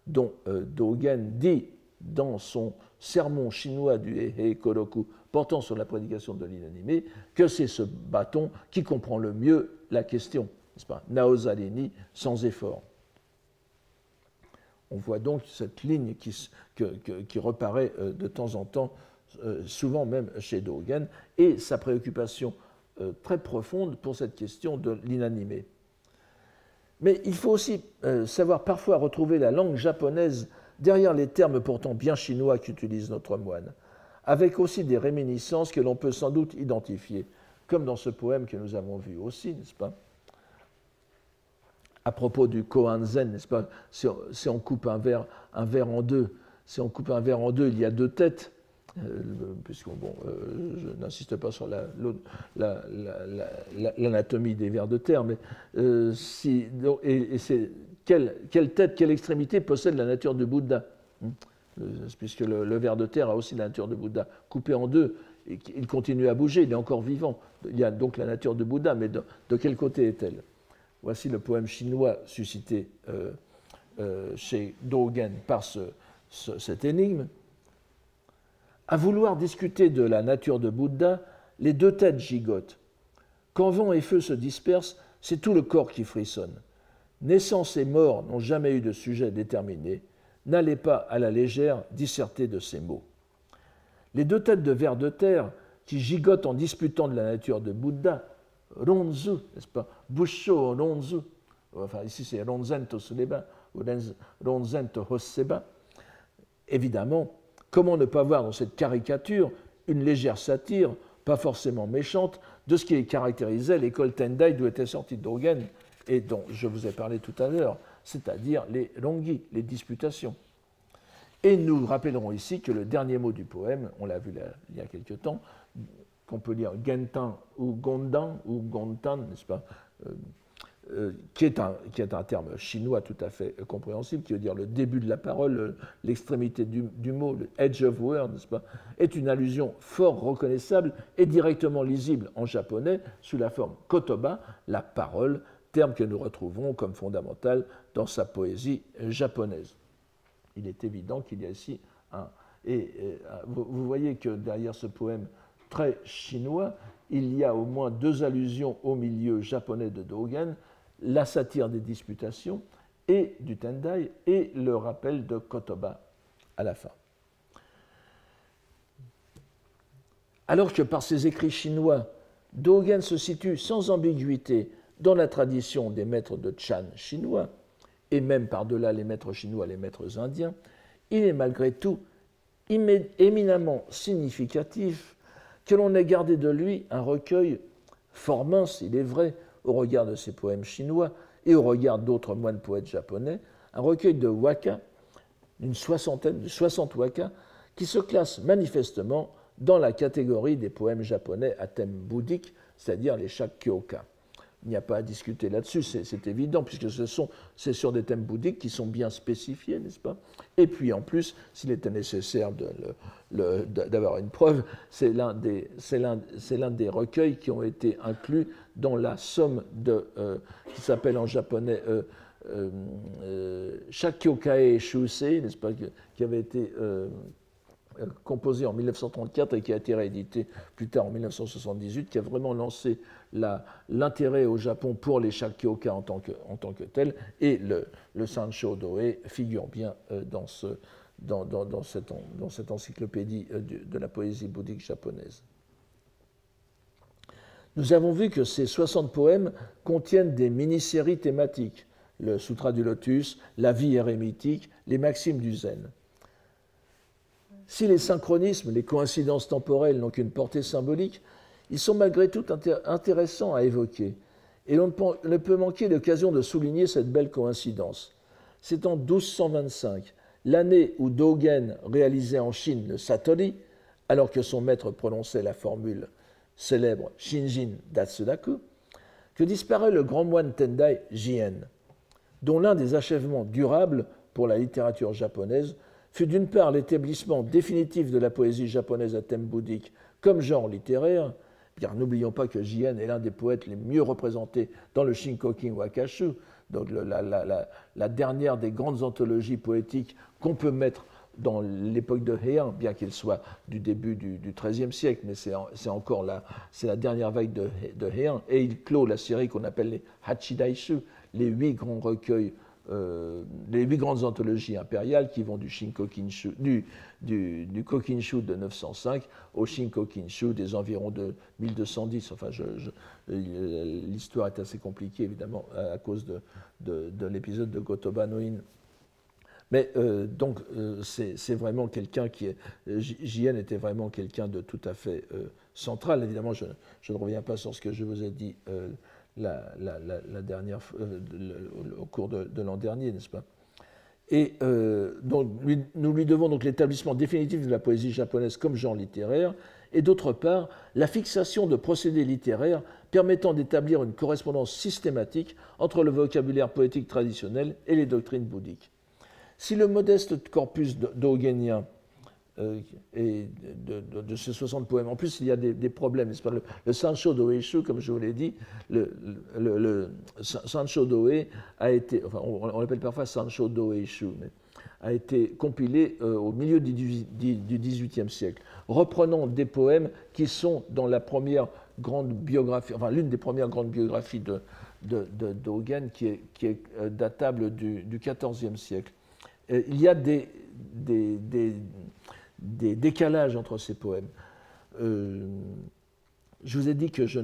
dont Dogen dit dans son sermon chinois du Heihei Koroku portant sur la prédication de l'inanimé, que c'est ce bâton qui comprend le mieux la question, n'est-ce pas, Naozalini, sans effort. On voit donc cette ligne qui reparaît de temps en temps, souvent même chez Dogen, et sa préoccupation très profonde pour cette question de l'inanimé. Mais il faut aussi savoir parfois retrouver la langue japonaise derrière les termes pourtant bien chinois qu'utilise notre moine, avec aussi des réminiscences que l'on peut sans doute identifier, comme dans ce poème que nous avons vu aussi, n'est-ce pas ? À propos du Koan Zen, n'est-ce pas ? Si on coupe un verre en deux, il y a deux têtes, puisque je n'insiste pas sur l'anatomie des vers de terre, mais quelle tête, quelle extrémité possède la nature du Bouddha, puisque le ver de terre a aussi la nature de Bouddha. Coupé en deux, il continue à bouger, il est encore vivant. Il y a donc la nature de Bouddha, mais de quel côté est-elle ? Voici le poème chinois suscité chez Dogen par cette énigme. À vouloir discuter de la nature de Bouddha, les deux têtes gigotent. Quand vent et feu se dispersent, c'est tout le corps qui frissonne. Naissance et mort n'ont jamais eu de sujet déterminé. N'allez pas à la légère disserter de ces mots. Les deux têtes de vers de terre qui gigotent en disputant de la nature de Bouddha, Ronzu, n'est-ce pas, Busho Ronzu, enfin ici c'est Ronzen Tosuleba ou Ronzen Tohoseba. Évidemment, comment ne pas voir dans cette caricature une légère satire, pas forcément méchante, de ce qui caractérisait l'école Tendai d'où était sorti Dogen et dont je vous ai parlé tout à l'heure, c'est-à-dire les rongi, les disputations. Et nous rappellerons ici que le dernier mot du poème, on l'a vu il y a quelque temps, qu'on peut lire Gentan ou Gondan ou Gontan, n'est-ce pas, qui est un terme chinois tout à fait compréhensible, qui veut dire le début de la parole, l'extrémité du mot, le edge of word, n'est-ce pas, est une allusion fort reconnaissable et directement lisible en japonais sous la forme kotoba, la parole, terme que nous retrouvons comme fondamental dans sa poésie japonaise. Il est évident qu'il y a ici un... vous voyez que derrière ce poème très chinois, il y a au moins deux allusions au milieu japonais de Dogen, la satire des disputations et du Tendai et le rappel de kotoba à la fin. Alors que par ses écrits chinois, Dogen se situe sans ambiguïté dans la tradition des maîtres de Chan chinois, et même par-delà les maîtres chinois, les maîtres indiens, il est malgré tout éminemment significatif que l'on ait gardé de lui un recueil fort mince, il est vrai, au regard de ses poèmes chinois et au regard d'autres moines poètes japonais, un recueil de waka, une soixantaine, de 60 waka, qui se classe manifestement dans la catégorie des poèmes japonais à thème bouddhique, c'est-à-dire les shakkyoka. Il n'y a pas à discuter là-dessus, c'est évident, puisque c'est sur des thèmes bouddhiques qui sont bien spécifiés, n'est-ce pas? Et puis en plus, s'il était nécessaire d'avoir une preuve, c'est l'un des recueils qui ont été inclus dans la somme qui s'appelle en japonais Shakkyokae Shusei, n'est-ce pas, qui avait été composé en 1934 et qui a été réédité plus tard en 1978, qui a vraiment lancé l'intérêt au Japon pour les shakkyoka en tant que tel, et le Sanshō Doe figure bien dans cette encyclopédie de la poésie bouddhique japonaise. Nous avons vu que ces 60 poèmes contiennent des mini-séries thématiques, le Sutra du Lotus, la vie érémitique, les maximes du Zen. Si les synchronismes, les coïncidences temporelles n'ont qu'une portée symbolique, ils sont malgré tout intéressants à évoquer. Et l'on ne peut manquer l'occasion de souligner cette belle coïncidence. C'est en 1225, l'année où Dogen réalisait en Chine le Satori, alors que son maître prononçait la formule célèbre Shinjin Datsudaku, que disparaît le grand moine Tendai Jien, dont l'un des achèvements durables pour la littérature japonaise fut d'une part l'établissement définitif de la poésie japonaise à thème bouddhique comme genre littéraire, car n'oublions pas que Jien est l'un des poètes les mieux représentés dans le Shinkokin Wakashu, donc la dernière des grandes anthologies poétiques qu'on peut mettre dans l'époque de Heian, bien qu'il soit du début du XIIIe siècle, mais c'est la dernière vague de Heian, et il clôt la série qu'on appelle les Hachidaishu, les 8 grands recueils, les 8 grandes anthologies impériales qui vont du Shinkokinshu, du Kokinshu de 905 au Shinkokinshu des environs de 1210. Enfin, l'histoire est assez compliquée, évidemment, à cause de l'épisode de Gotoba no In. Mais donc, c'est vraiment quelqu'un qui est... Jien était vraiment quelqu'un de tout à fait central. Évidemment, je ne reviens pas sur ce que je vous ai dit la dernière, au cours de l'an dernier, n'est-ce pas? Et donc, nous lui devons donc l'établissement définitif de la poésie japonaise comme genre littéraire, et d'autre part, la fixation de procédés littéraires permettant d'établir une correspondance systématique entre le vocabulaire poétique traditionnel et les doctrines bouddhiques. Si le modeste corpus dogenien et de ces 60 poèmes, en plus il y a des problèmes, n'est-ce pas? Le Sanshō Doeishu, comme je vous l'ai dit, le Sanshō Doe a été, enfin on l'appelle parfois Sanshō Doeishu, mais a été compilé au milieu du XVIIIe siècle, reprenant des poèmes qui sont dans la première grande biographie, enfin l'une des premières grandes biographies de Dogen qui est datable du XIVe siècle. Il y a des décalages entre ces poèmes. Je vous ai dit que je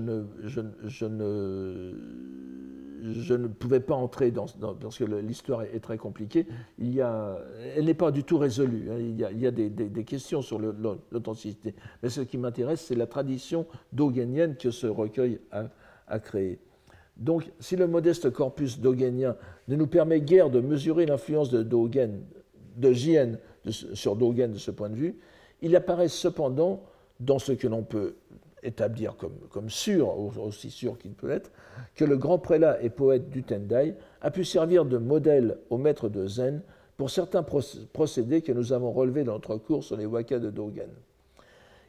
ne pouvais pas entrer parce que l'histoire est très compliquée. Elle n'est pas du tout résolue. Il y a des questions sur l'authenticité. Mais ce qui m'intéresse, c'est la tradition dogenienne que ce recueil a créée. Donc, si le modeste corpus dogenien ne nous permet guère de mesurer l'influence de Jien sur Dogen de ce point de vue, il apparaît cependant dans ce que l'on peut établir comme sûr, aussi sûr qu'il peut être, que le grand prélat et poète du Tendai a pu servir de modèle au maître de Zen pour certains procédés que nous avons relevés dans notre cours sur les wakas de Dogen.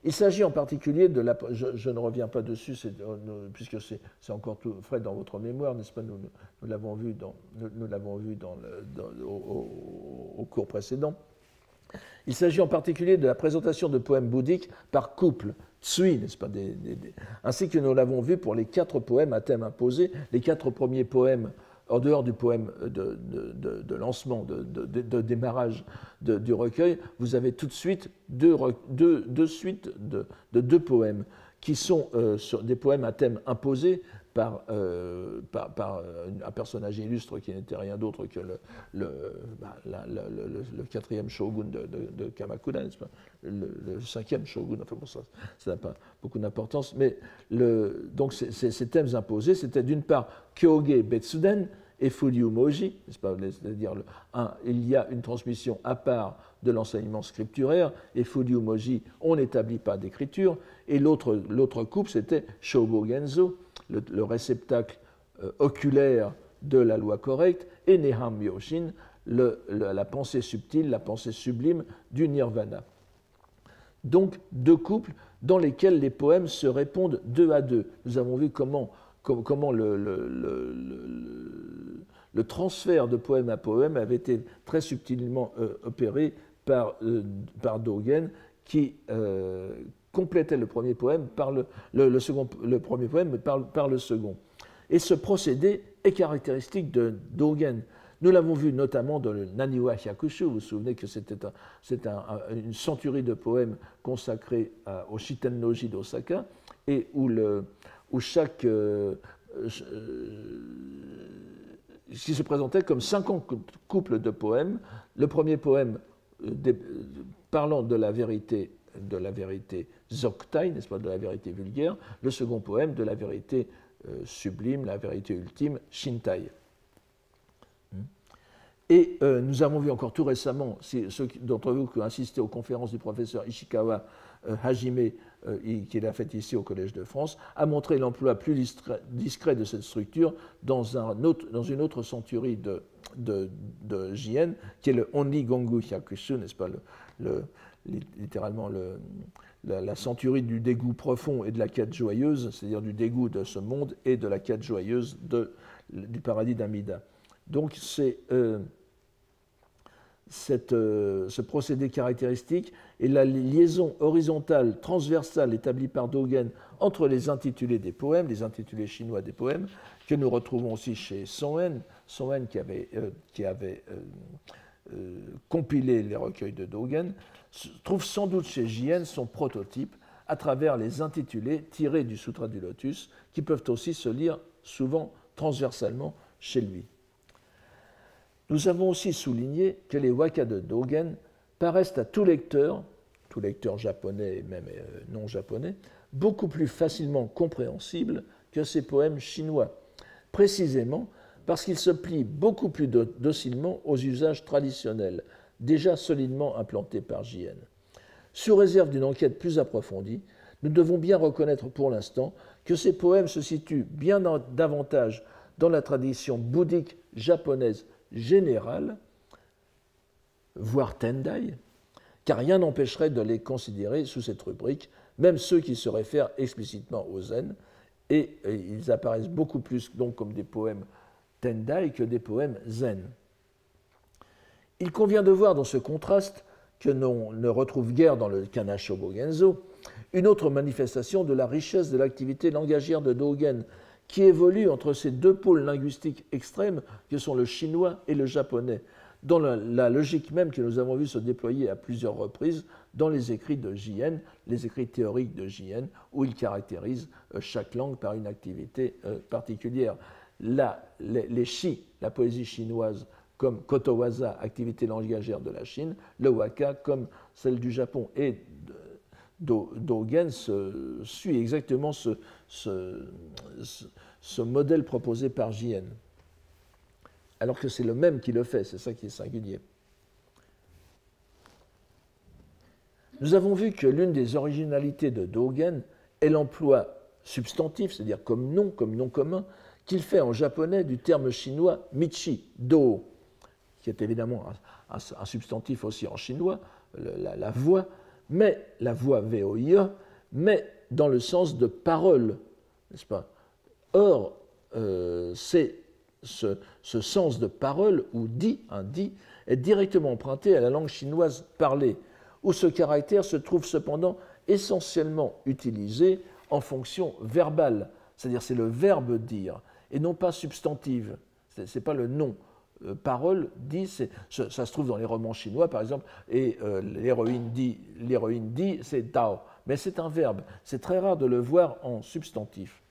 Il s'agit en particulier de la... Je ne reviens pas dessus, puisque c'est encore tout frais dans votre mémoire, n'est-ce pas? Nous l'avons vu, au cours précédent. Il s'agit en particulier de la présentation de poèmes bouddhiques par couple, tsui, n'est-ce pas, ainsi que nous l'avons vu pour les 4 poèmes à thème imposé, les 4 premiers poèmes, en dehors du poème de lancement, de démarrage du recueil, vous avez tout de suite deux suites de 2 poèmes qui sont des poèmes à thème imposé par un personnage illustre qui n'était rien d'autre que le 4e shogun de Kamakura, n'est-ce pas, le 5e shogun, enfin bon, ça n'a pas beaucoup d'importance, mais donc ces thèmes imposés, c'était d'une part Kyoge Betsuden et Furyu Moji, c'est-à-dire il y a une transmission à part de l'enseignement scripturaire, et Furyu Moji, on n'établit pas d'écriture, et l'autre couple, c'était Shobo Genzo, le réceptacle oculaire de la loi correcte, et Neham Myoshin, la pensée subtile, la pensée sublime du nirvana. Donc 2 couples dans lesquels les poèmes se répondent 2 à 2. Nous avons vu comment le transfert de poème à poème avait été très subtilement opéré par Dogen, qui complétait le premier poème par le premier poème par le second. Et ce procédé est caractéristique de Dogen. Nous l'avons vu notamment dans le Naniwa Hyakushu. Vous vous souvenez que c'est une centurie de poèmes consacrés au Shiten-no-ji d'Osaka, et où chaque qui se présentait comme 50 couples de poèmes. Le premier poème parlant de la vérité Zoktai, n'est-ce pas, de la vérité vulgaire. Le second poème de la vérité sublime, la vérité ultime, Shintai. Et nous avons vu encore tout récemment, ceux d'entre vous qui ont assisté aux conférences du professeur Ishikawa Hajime, qu'il a fait ici au Collège de France, a montré l'emploi plus discret de cette structure dans une autre centurie de JN, qui est le Onigongu Hyakushu, n'est-ce pas, littéralement la centurie du dégoût profond et de la quête joyeuse, c'est-à-dire du dégoût de ce monde et de la quête joyeuse du paradis d'Amida. Donc c'est ce procédé caractéristique et la liaison horizontale, transversale établie par Dogen entre les intitulés des poèmes, les intitulés chinois des poèmes, que nous retrouvons aussi chez Son En qui avait compilé les recueils de Dogen, trouve sans doute chez Jien son prototype à travers les intitulés tirés du Sutra du Lotus, qui peuvent aussi se lire souvent transversalement chez lui. Nous avons aussi souligné que les wakas de Dogen paraissent à tout lecteur japonais et même non japonais, beaucoup plus facilement compréhensibles que ces poèmes chinois, précisément parce qu'ils se plient beaucoup plus docilement aux usages traditionnels, déjà solidement implantés par Jien. Sous réserve d'une enquête plus approfondie, nous devons bien reconnaître pour l'instant que ces poèmes se situent bien davantage dans la tradition bouddhique japonaise générale, voire Tendai, car rien n'empêcherait de les considérer sous cette rubrique, même ceux qui se réfèrent explicitement au zen, et ils apparaissent beaucoup plus donc comme des poèmes Tendai que des poèmes zen. Il convient de voir dans ce contraste que l'on ne retrouve guère dans le Kana Shobo Genzo une autre manifestation de la richesse de l'activité langagière de Dogen, qui évolue entre ces 2 pôles linguistiques extrêmes que sont le chinois et le japonais, dans la logique même que nous avons vu se déployer à plusieurs reprises dans les écrits de Jien, les écrits théoriques de Jien, où il caractérise chaque langue par une activité particulière. Les shi, la poésie chinoise, comme Kotowaza, activité langagière de la Chine, le waka comme celle du Japon, et Dogen suit exactement ce modèle proposé par Jien, alors que c'est le même qui le fait, c'est ça qui est singulier. Nous avons vu que l'une des originalités de Dogen est l'emploi substantif, c'est-à-dire comme nom commun, qu'il fait en japonais du terme chinois michi, do, qui est évidemment un substantif aussi en chinois, la voix, mais la voix VOIE, mais dans le sens de parole, n'est-ce pas? Or, c'est ce sens de parole, ou dit, un dit, est directement emprunté à la langue chinoise parlée, où ce caractère se trouve cependant essentiellement utilisé en fonction verbale, c'est-à-dire c'est le verbe dire, et non pas substantive, ce n'est pas le nom. Parole, dit, ça se trouve dans les romans chinois, par exemple, et l'héroïne dit, c'est Dao, mais c'est un verbe, c'est très rare de le voir en substantif.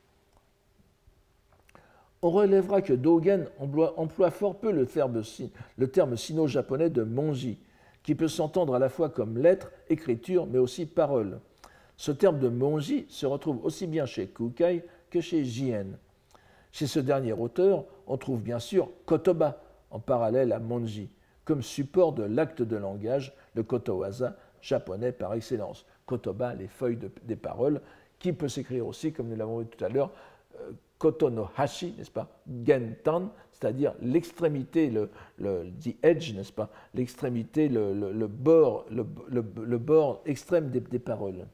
On relèvera que Dogen emploie fort peu le terme sino-japonais de monji, qui peut s'entendre à la fois comme lettre, écriture, mais aussi parole. Ce terme de monji se retrouve aussi bien chez Kukai que chez Jien. Chez ce dernier auteur, on trouve bien sûr kotoba, en parallèle à monji, comme support de l'acte de langage, le kotowaza, japonais par excellence. Kotoba, les feuilles des paroles, qui peut s'écrire aussi, comme nous l'avons vu tout à l'heure, koto no hashi, n'est-ce pas, gentan, c'est-à-dire l'extrémité, the edge, n'est-ce pas, l'extrémité, le bord extrême des paroles.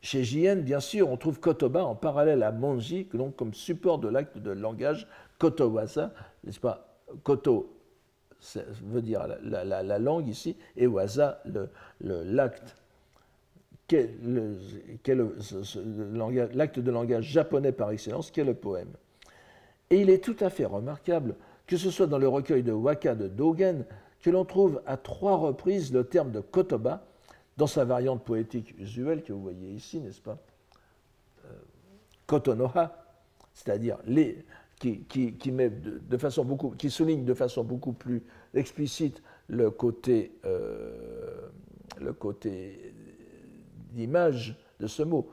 Chez Jien, bien sûr, on trouve kotoba en parallèle à monji, donc comme support de l'acte de langage, kotowaza, n'est-ce pas, koto veut dire la langue ici, et waza, l'acte. L'acte de langage japonais par excellence, qu'est le poème. Et il est tout à fait remarquable que ce soit dans le recueil de waka de Dogen que l'on trouve à 3 reprises le terme de kotoba dans sa variante poétique usuelle que vous voyez ici, n'est-ce pas, kotonoha, c'est-à-dire qui souligne de façon beaucoup plus explicite le côté d'image de ce mot.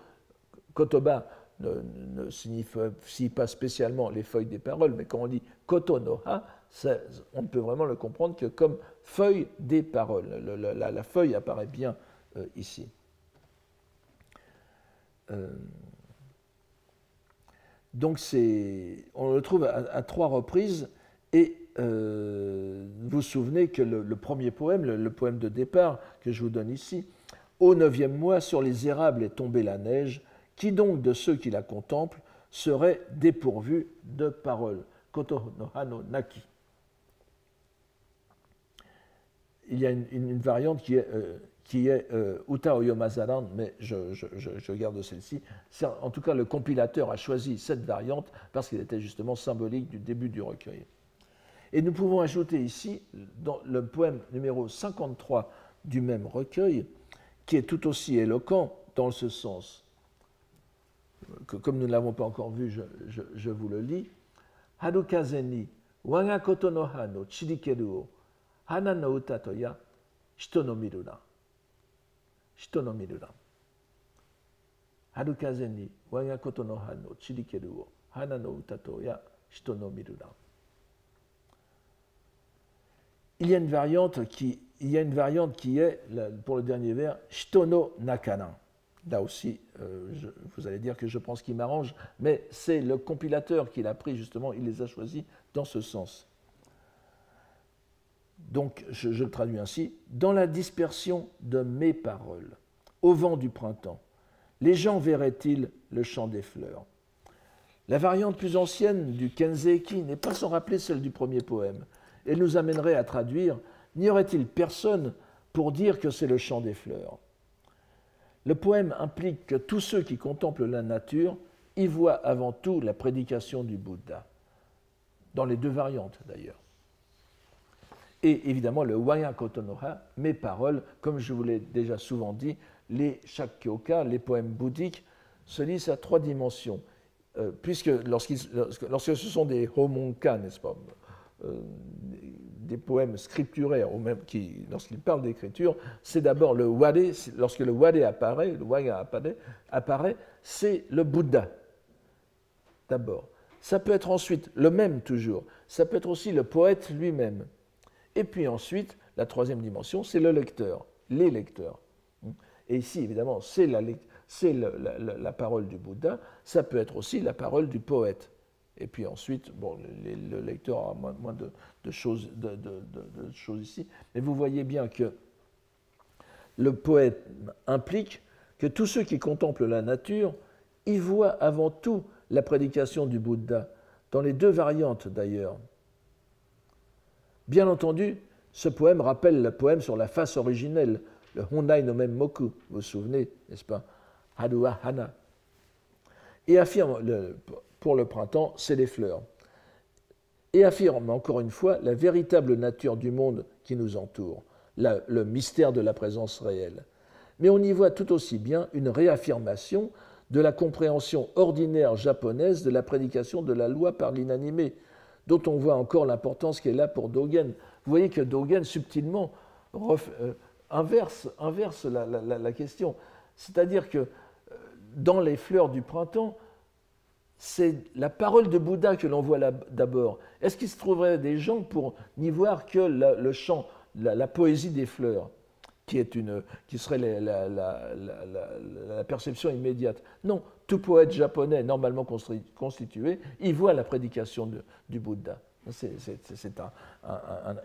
Kotoba ne signifie pas spécialement les feuilles des paroles, mais quand on dit kotonoha, on peut vraiment le comprendre que comme feuille des paroles. La feuille apparaît bien ici. Donc on le trouve à 3 reprises, et vous vous souvenez que le premier poème, le poème de départ que je vous donne ici, au 9e mois, sur les érables est tombée la neige, qui donc de ceux qui la contemplent serait dépourvu de paroles. Koto no hano naki. Il y a une variante qui est Uta Oyomazaran, mais je garde celle-ci. En tout cas, le compilateur a choisi cette variante parce qu'elle était justement symbolique du début du recueil. Et nous pouvons ajouter ici, dans le poème numéro 53 du même recueil, qui est tout aussi éloquent dans ce sens, que comme nous ne l'avons pas encore vu, je vous le lis. Harukaze ni waga koto no ha no chirikeru o hana no uta to ya hito no miru ra. Hito no miru ra. Harukaze ni waga koto no ha no chirikeru o hana no uta to ya hito no miru ra. Il y a une variante qui est, pour le dernier vers, hito no nakana. Là aussi, vous allez dire que je pense qu'il m'arrange, mais c'est le compilateur qui l'a pris, justement, il les a choisis dans ce sens. Donc, je le traduis ainsi. Dans la dispersion de mes paroles, au vent du printemps, les gens verraient-ils le chant des fleurs? La variante plus ancienne du Kenzeki n'est pas sans rappeler celle du premier poème. Elle nous amènerait à traduire « N'y aurait-il personne pour dire que c'est le chant des fleurs ?» Le poème implique que tous ceux qui contemplent la nature y voient avant tout la prédication du Bouddha, dans les 2 variantes d'ailleurs. Et évidemment, le Waya Kotonoha, mes paroles, comme je vous l'ai déjà souvent dit, les Shakkyoka, les poèmes bouddhiques, se lisent à 3 dimensions, puisque lorsque ce sont des homonka, n'est-ce pas, des poèmes scripturaires, ou même lorsqu'ils parlent d'écriture, c'est d'abord le wade, lorsque le wade apparaît, le waya apparaît, c'est le Bouddha, d'abord. Ça peut être ensuite le même toujours, ça peut être aussi le poète lui-même. Et puis ensuite, la 3e dimension, c'est le lecteur, les lecteurs. Et ici, évidemment, c'est la parole du Bouddha, ça peut être aussi la parole du poète. Et puis ensuite, bon, le lecteur aura moins de choses ici, mais vous voyez bien que le poète implique que tous ceux qui contemplent la nature y voient avant tout la prédication du Bouddha, dans les deux variantes d'ailleurs. Bien entendu, ce poème rappelle le poème sur la face originelle, le Honnai no Memmoku, vous vous souvenez, n'est-ce pas, Haruwa Hana, et affirme, pour le printemps, c'est les fleurs, et affirme encore une fois la véritable nature du monde qui nous entoure, le mystère de la présence réelle. Mais on y voit tout aussi bien une réaffirmation de la compréhension ordinaire japonaise de la prédication de la loi par l'inanimé, dont on voit encore l'importance qu'elle a pour Dogen. Vous voyez que Dogen, subtilement, inverse la question. C'est-à-dire que dans les fleurs du printemps, c'est la parole de Bouddha que l'on voit d'abord. Est-ce qu'il se trouverait des gens pour n'y voir que le chant, la poésie des fleurs, qui serait la perception immédiate? Non, tout poète japonais normalement constitué, il voit la prédication du Bouddha. C'est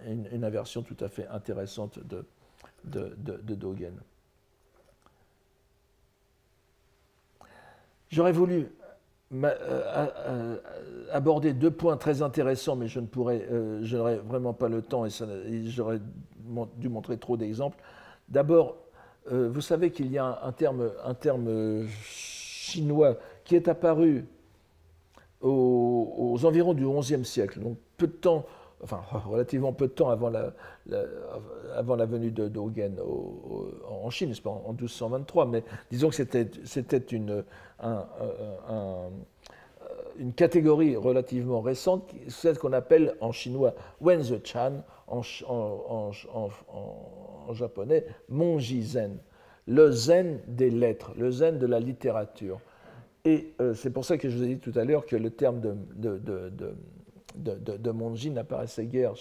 une inversion tout à fait intéressante de Dogen. J'aurais voulu aborder deux points très intéressants, mais je n'aurais vraiment pas le temps et j'aurais dû montrer trop d'exemples. D'abord, vous savez qu'il y a un terme chinois qui est apparu aux environs du XIe siècle, donc peu de temps, enfin relativement peu de temps avant la venue de Dogen en Chine, c'est pas en 1223, mais disons que c'était une catégorie relativement récente, celle qu'on appelle en chinois Wenzi-chan, en japonais Monji-zen, le zen des lettres, le zen de la littérature. Et c'est pour ça que je vous ai dit tout à l'heure que le terme de Monji n'apparaissait guère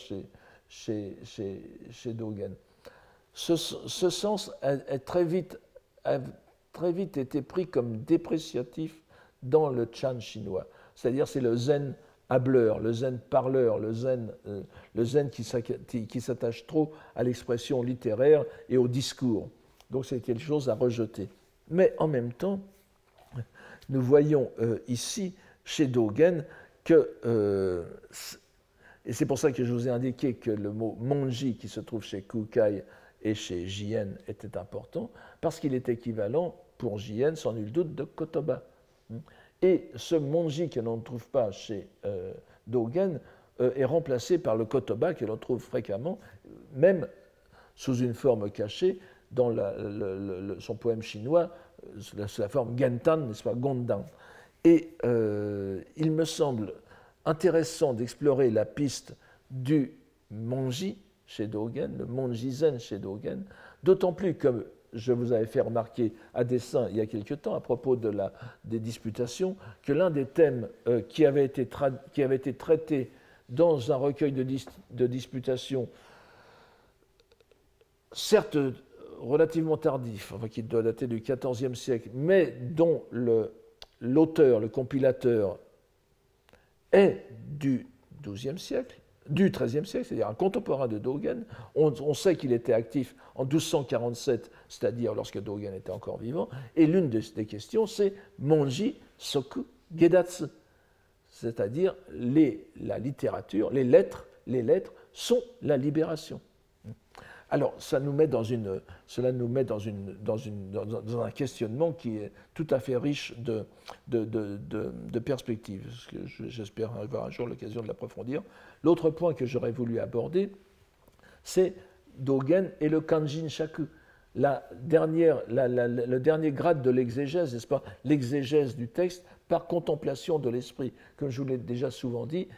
chez Dogen. Ce sens a très vite été pris comme dépréciatif dans le Chan chinois. C'est-à-dire c'est le zen hableur, le zen parleur, le zen qui s'attache trop à l'expression littéraire et au discours. Donc c'est quelque chose à rejeter. Mais en même temps, nous voyons ici, chez Dogen, que, et c'est pour ça que je vous ai indiqué que le mot monji qui se trouve chez Kukai et chez Jien était important, parce qu'il est équivalent pour Jien, sans nul doute, de kotoba. Et ce monji que l'on ne trouve pas chez Dogen est remplacé par le kotoba que l'on trouve fréquemment, même sous une forme cachée, dans son poème chinois, sous la forme Gentan, n'est-ce pas, Gondan. Et il me semble intéressant d'explorer la piste du monji chez Dogen, le monji-zen chez Dogen, d'autant plus que je vous avais fait remarquer à dessein il y a quelque temps, à propos des disputations, que l'un des thèmes qui avait été traité dans un recueil de disputations, certes relativement tardif, enfin, qui doit dater du XIVe siècle, mais dont l'auteur, le compilateur, est du XIIe siècle, du XIIIe siècle, c'est-à-dire un contemporain de Dogen. On sait qu'il était actif en 1247, c'est-à-dire lorsque Dogen était encore vivant, et l'une des questions, c'est Monji Soku Gedatsu, c'est-à-dire la littérature, les lettres sont la libération. Alors, cela nous met dans un questionnement qui est tout à fait riche de perspectives. J'espère avoir un jour l'occasion de l'approfondir. L'autre point que j'aurais voulu aborder, c'est Dogen et le Kanjin Shaku, le dernier grade de l'exégèse, n'est-ce pas? L'exégèse du texte par contemplation de l'esprit. Comme je vous l'ai déjà souvent dit,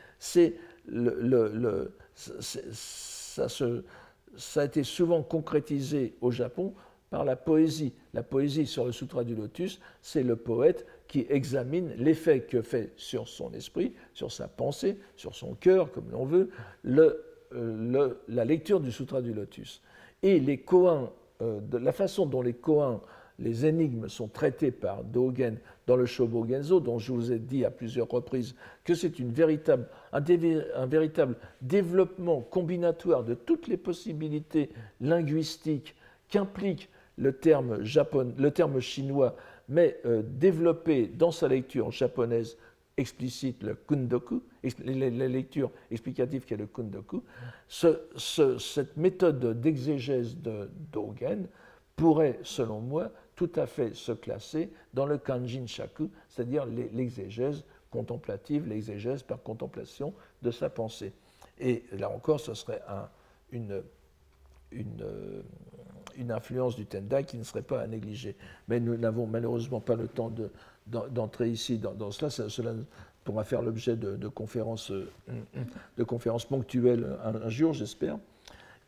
ça a été souvent concrétisé au Japon par la poésie. La poésie sur le Sutra du Lotus, c'est le poète qui examine l'effet que fait sur son esprit, sur sa pensée, sur son cœur, comme l'on veut, la lecture du Sutra du Lotus. Et les koans de la façon dont les koans, les énigmes sont traitées par Dogen dans le Shobo Genzo, dont je vous ai dit à plusieurs reprises que c'est un véritable développement combinatoire de toutes les possibilités linguistiques qu'implique le terme chinois, mais développé dans sa lecture japonaise explicite, le kundoku, la lecture explicative qui est le kundoku, cette méthode d'exégèse de Dogen pourrait, selon moi, tout à fait se classer dans le kanjin shaku, c'est-à-dire l'exégèse contemplative, l'exégèse par contemplation de sa pensée. Et là encore, ce serait une influence du Tendai qui ne serait pas à négliger. Mais nous n'avons malheureusement pas le temps d'entrer ici dans cela. Cela pourra faire l'objet de conférences ponctuelles un jour, j'espère.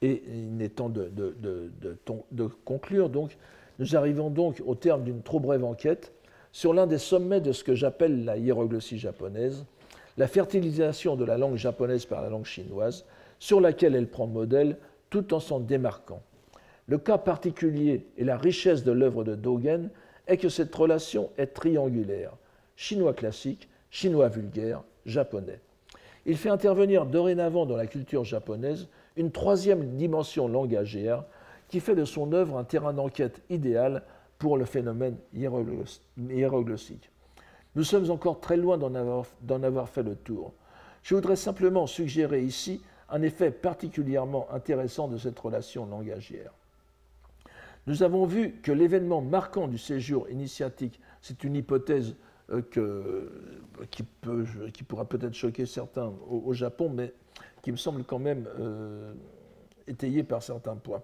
Et il est temps de conclure. Donc, nous arrivons donc au terme d'une trop brève enquête sur l'un des sommets de ce que j'appelle la hiéroglossie japonaise, la fertilisation de la langue japonaise par la langue chinoise, sur laquelle elle prend modèle tout en s'en démarquant. Le cas particulier et la richesse de l'œuvre de Dogen est que cette relation est triangulaire, chinois classique, chinois vulgaire, japonais. Il fait intervenir dorénavant dans la culture japonaise une troisième dimension langagère qui fait de son œuvre un terrain d'enquête idéal pour le phénomène hiéroglossique. Nous sommes encore très loin d'en avoir fait le tour. Je voudrais simplement suggérer ici un effet particulièrement intéressant de cette relation langagière. Nous avons vu que l'événement marquant du séjour initiatique, c'est une hypothèse qui pourra peut-être choquer certains au Japon, mais qui me semble quand même étayée par certains points.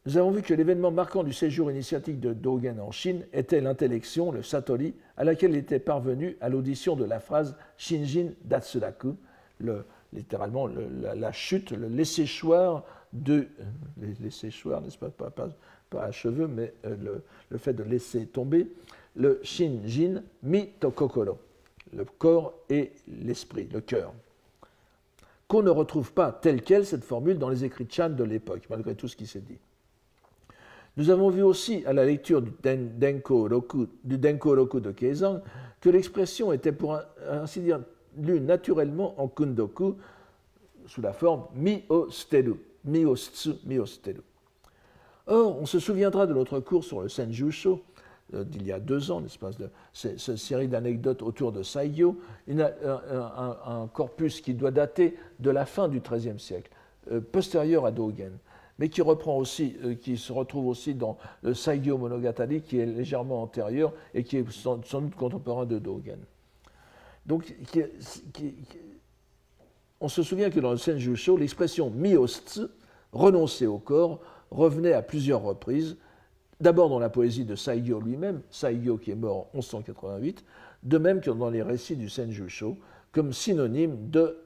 Nous avons vu que l'événement marquant du séjour initiatique de Dogen en Chine était l'intellection, le satori, à laquelle il était parvenu à l'audition de la phrase Shinjin Datsuraku, littéralement la chute, le laisser-choir n'est-ce pas, pas à cheveux, mais le fait de laisser tomber, le Shinjin Mi to Kokoro, le corps et l'esprit, le cœur. Qu'on ne retrouve pas telle quelle cette formule dans les écrits Chan de l'époque, malgré tout ce qui s'est dit. Nous avons vu aussi à la lecture du Denko Roku de Keizan que l'expression était pour ainsi dire lue naturellement en kundoku sous la forme mi o steru, mi o tsu, mi o steru. Or, on se souviendra de notre cours sur le Senjusho d'il y a 2 ans, n'est-ce pas, cette série d'anecdotes autour de Saigyo, un corpus qui doit dater de la fin du XIIIe siècle, postérieur à Dogen, mais qui se retrouve aussi dans le Saigyo Monogatari, qui est légèrement antérieur et qui est sans doute contemporain de Dogen. Donc, on se souvient que dans le Senjusho, l'expression miostsu, renoncer au corps, revenait à plusieurs reprises, d'abord dans la poésie de Saigyo lui-même, Saigyo qui est mort en 1188, de même que dans les récits du Senjusho, comme synonyme de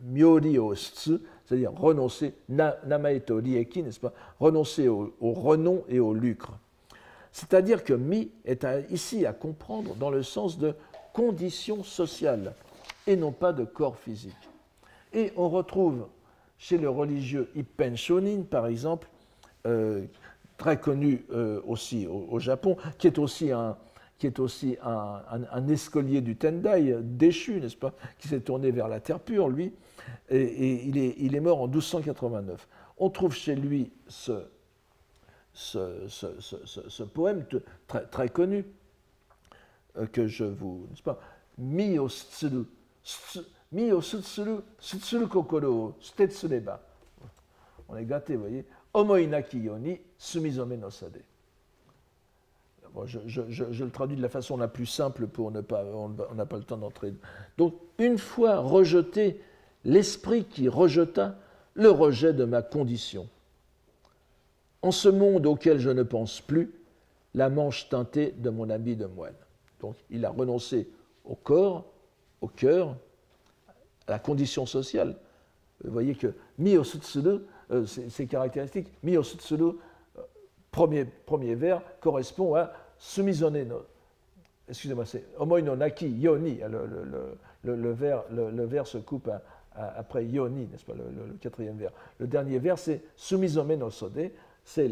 myori-ostsu, c'est-à-dire renoncer, namaeto rieki, n'est-ce pas, renoncer au renom et au lucre. C'est-à-dire que mi est ici à comprendre dans le sens de condition sociale et non pas de corps physique. Et on retrouve chez le religieux Ippen Shonin, par exemple, très connu aussi au Japon, qui est aussi un escolier du Tendai, déchu, n'est-ce pas, qui s'est tourné vers la terre pure, lui, et il est mort en 1289. On trouve chez lui ce poème très, très connu, que je vous... n'est-ce pas, Mi o tsuru, mi o sutsuru, sutsuru kokoro, sutetsureba. On est gâté, vous voyez. Omoi naki yoni, sumizome no sade. Bon, je le traduis de la façon la plus simple pour ne pas... On n'a pas le temps d'entrer. Donc, une fois rejeté, l'esprit qui rejeta le rejet de ma condition. En ce monde auquel je ne pense plus, la manche teintée de mon habit de moine. Donc, il a renoncé au corps, au cœur, à la condition sociale. Vous voyez que mi o sutsuru, c'est caractéristique. Mi o sutsuru, premier vers, correspond à sumizone no. Excusez-moi, c'est omoi no naki yoni. Le vers se coupe après yoni, n'est-ce pas, le 4e vers. Le dernier vers, c'est sumizome no sode, c'est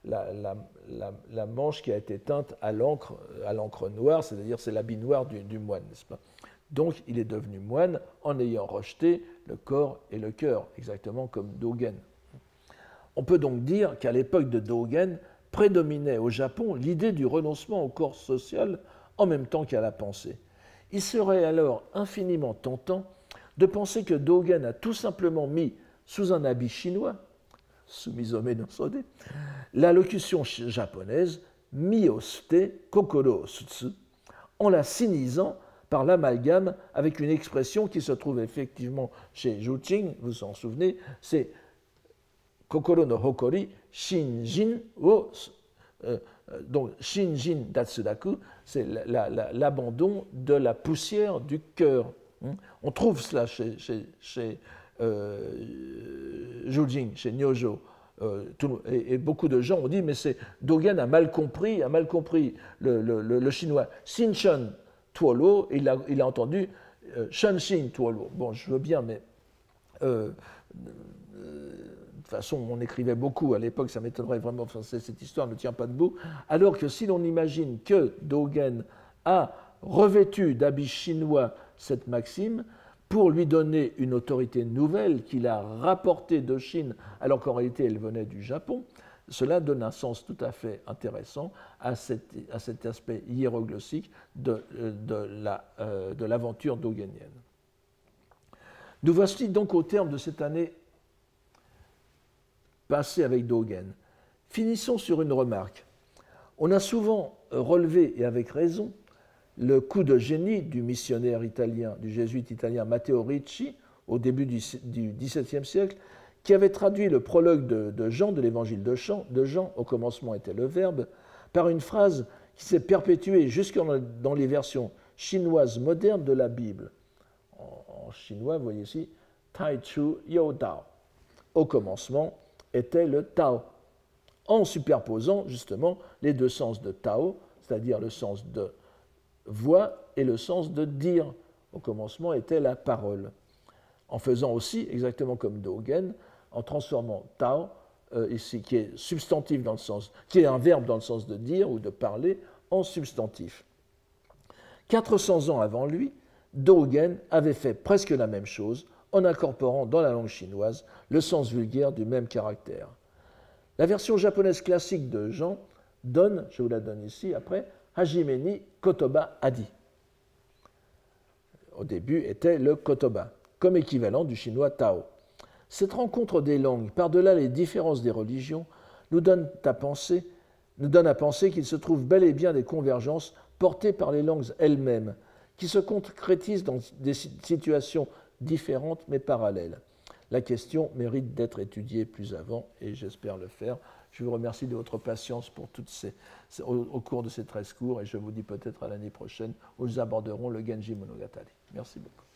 la manche qui a été teinte à l'encre noire, c'est-à-dire c'est l'habit noir du moine, n'est-ce pas? Donc il est devenu moine en ayant rejeté le corps et le cœur, exactement comme Dogen. On peut donc dire qu'à l'époque de Dogen, prédominait au Japon l'idée du renoncement au corps social en même temps qu'à la pensée. Il serait alors infiniment tentant de penser que Dogen a tout simplement mis sous un habit chinois, sumisome no sode, la locution japonaise mioste kokoro sutsu, en la sinisant par l'amalgame avec une expression qui se trouve effectivement chez Zhuqing, vous vous en souvenez, c'est kokoro no hokori shinjin wo. Donc shinjin datsudaku, c'est l'abandon de la poussière du cœur. On trouve cela chez Jujing, chez Nyojo. Et beaucoup de gens ont dit, mais Dogen a mal compris le chinois. Shinshun tuolo, il a entendu Shanshin tuolo. Bon, je veux bien, mais de toute façon, on écrivait beaucoup à l'époque, ça m'étonnerait vraiment, cette histoire ne tient pas debout. Alors que si l'on imagine que Dogen a revêtu d'habits chinois cette maxime, pour lui donner une autorité nouvelle qu'il a rapportée de Chine, alors qu'en réalité elle venait du Japon, cela donne un sens tout à fait intéressant à cet aspect hiéroglyphique de l'aventure dogenienne. Nous voici donc au terme de cette année passée avec Dogen. Finissons sur une remarque. On a souvent relevé, et avec raison, le coup de génie du missionnaire italien, du jésuite italien Matteo Ricci, au début du XVIIe siècle, qui avait traduit le prologue de Jean, de l'évangile de Jean, au commencement était le Verbe, par une phrase qui s'est perpétuée jusque dans les versions chinoises modernes de la Bible. En chinois, vous voyez ici, Tai Chu Yo Dao. Au commencement était le Tao, en superposant justement les deux sens de Tao, c'est-à-dire le sens de voix et le sens de dire. Au commencement était la parole. En faisant aussi, exactement comme Dogen, en transformant Tao, ici, qui est substantif dans le sens, qui est un verbe dans le sens de dire ou de parler, en substantif. 400 ans avant lui, Dogen avait fait presque la même chose en incorporant dans la langue chinoise le sens vulgaire du même caractère. La version japonaise classique de Jean donne, je vous la donne ici après, Hajime ni kotoba adi. Au début était le kotoba, comme équivalent du chinois Tao. Cette rencontre des langues, par-delà les différences des religions, nous donne à penser qu'il se trouve bel et bien des convergences portées par les langues elles-mêmes, qui se concrétisent dans des situations différentes mais parallèles. La question mérite d'être étudiée plus avant et j'espère le faire. Je vous remercie de votre patience pour au cours de ces 13 cours et je vous dis peut-être à l'année prochaine où nous aborderons le Genji Monogatari. Merci beaucoup.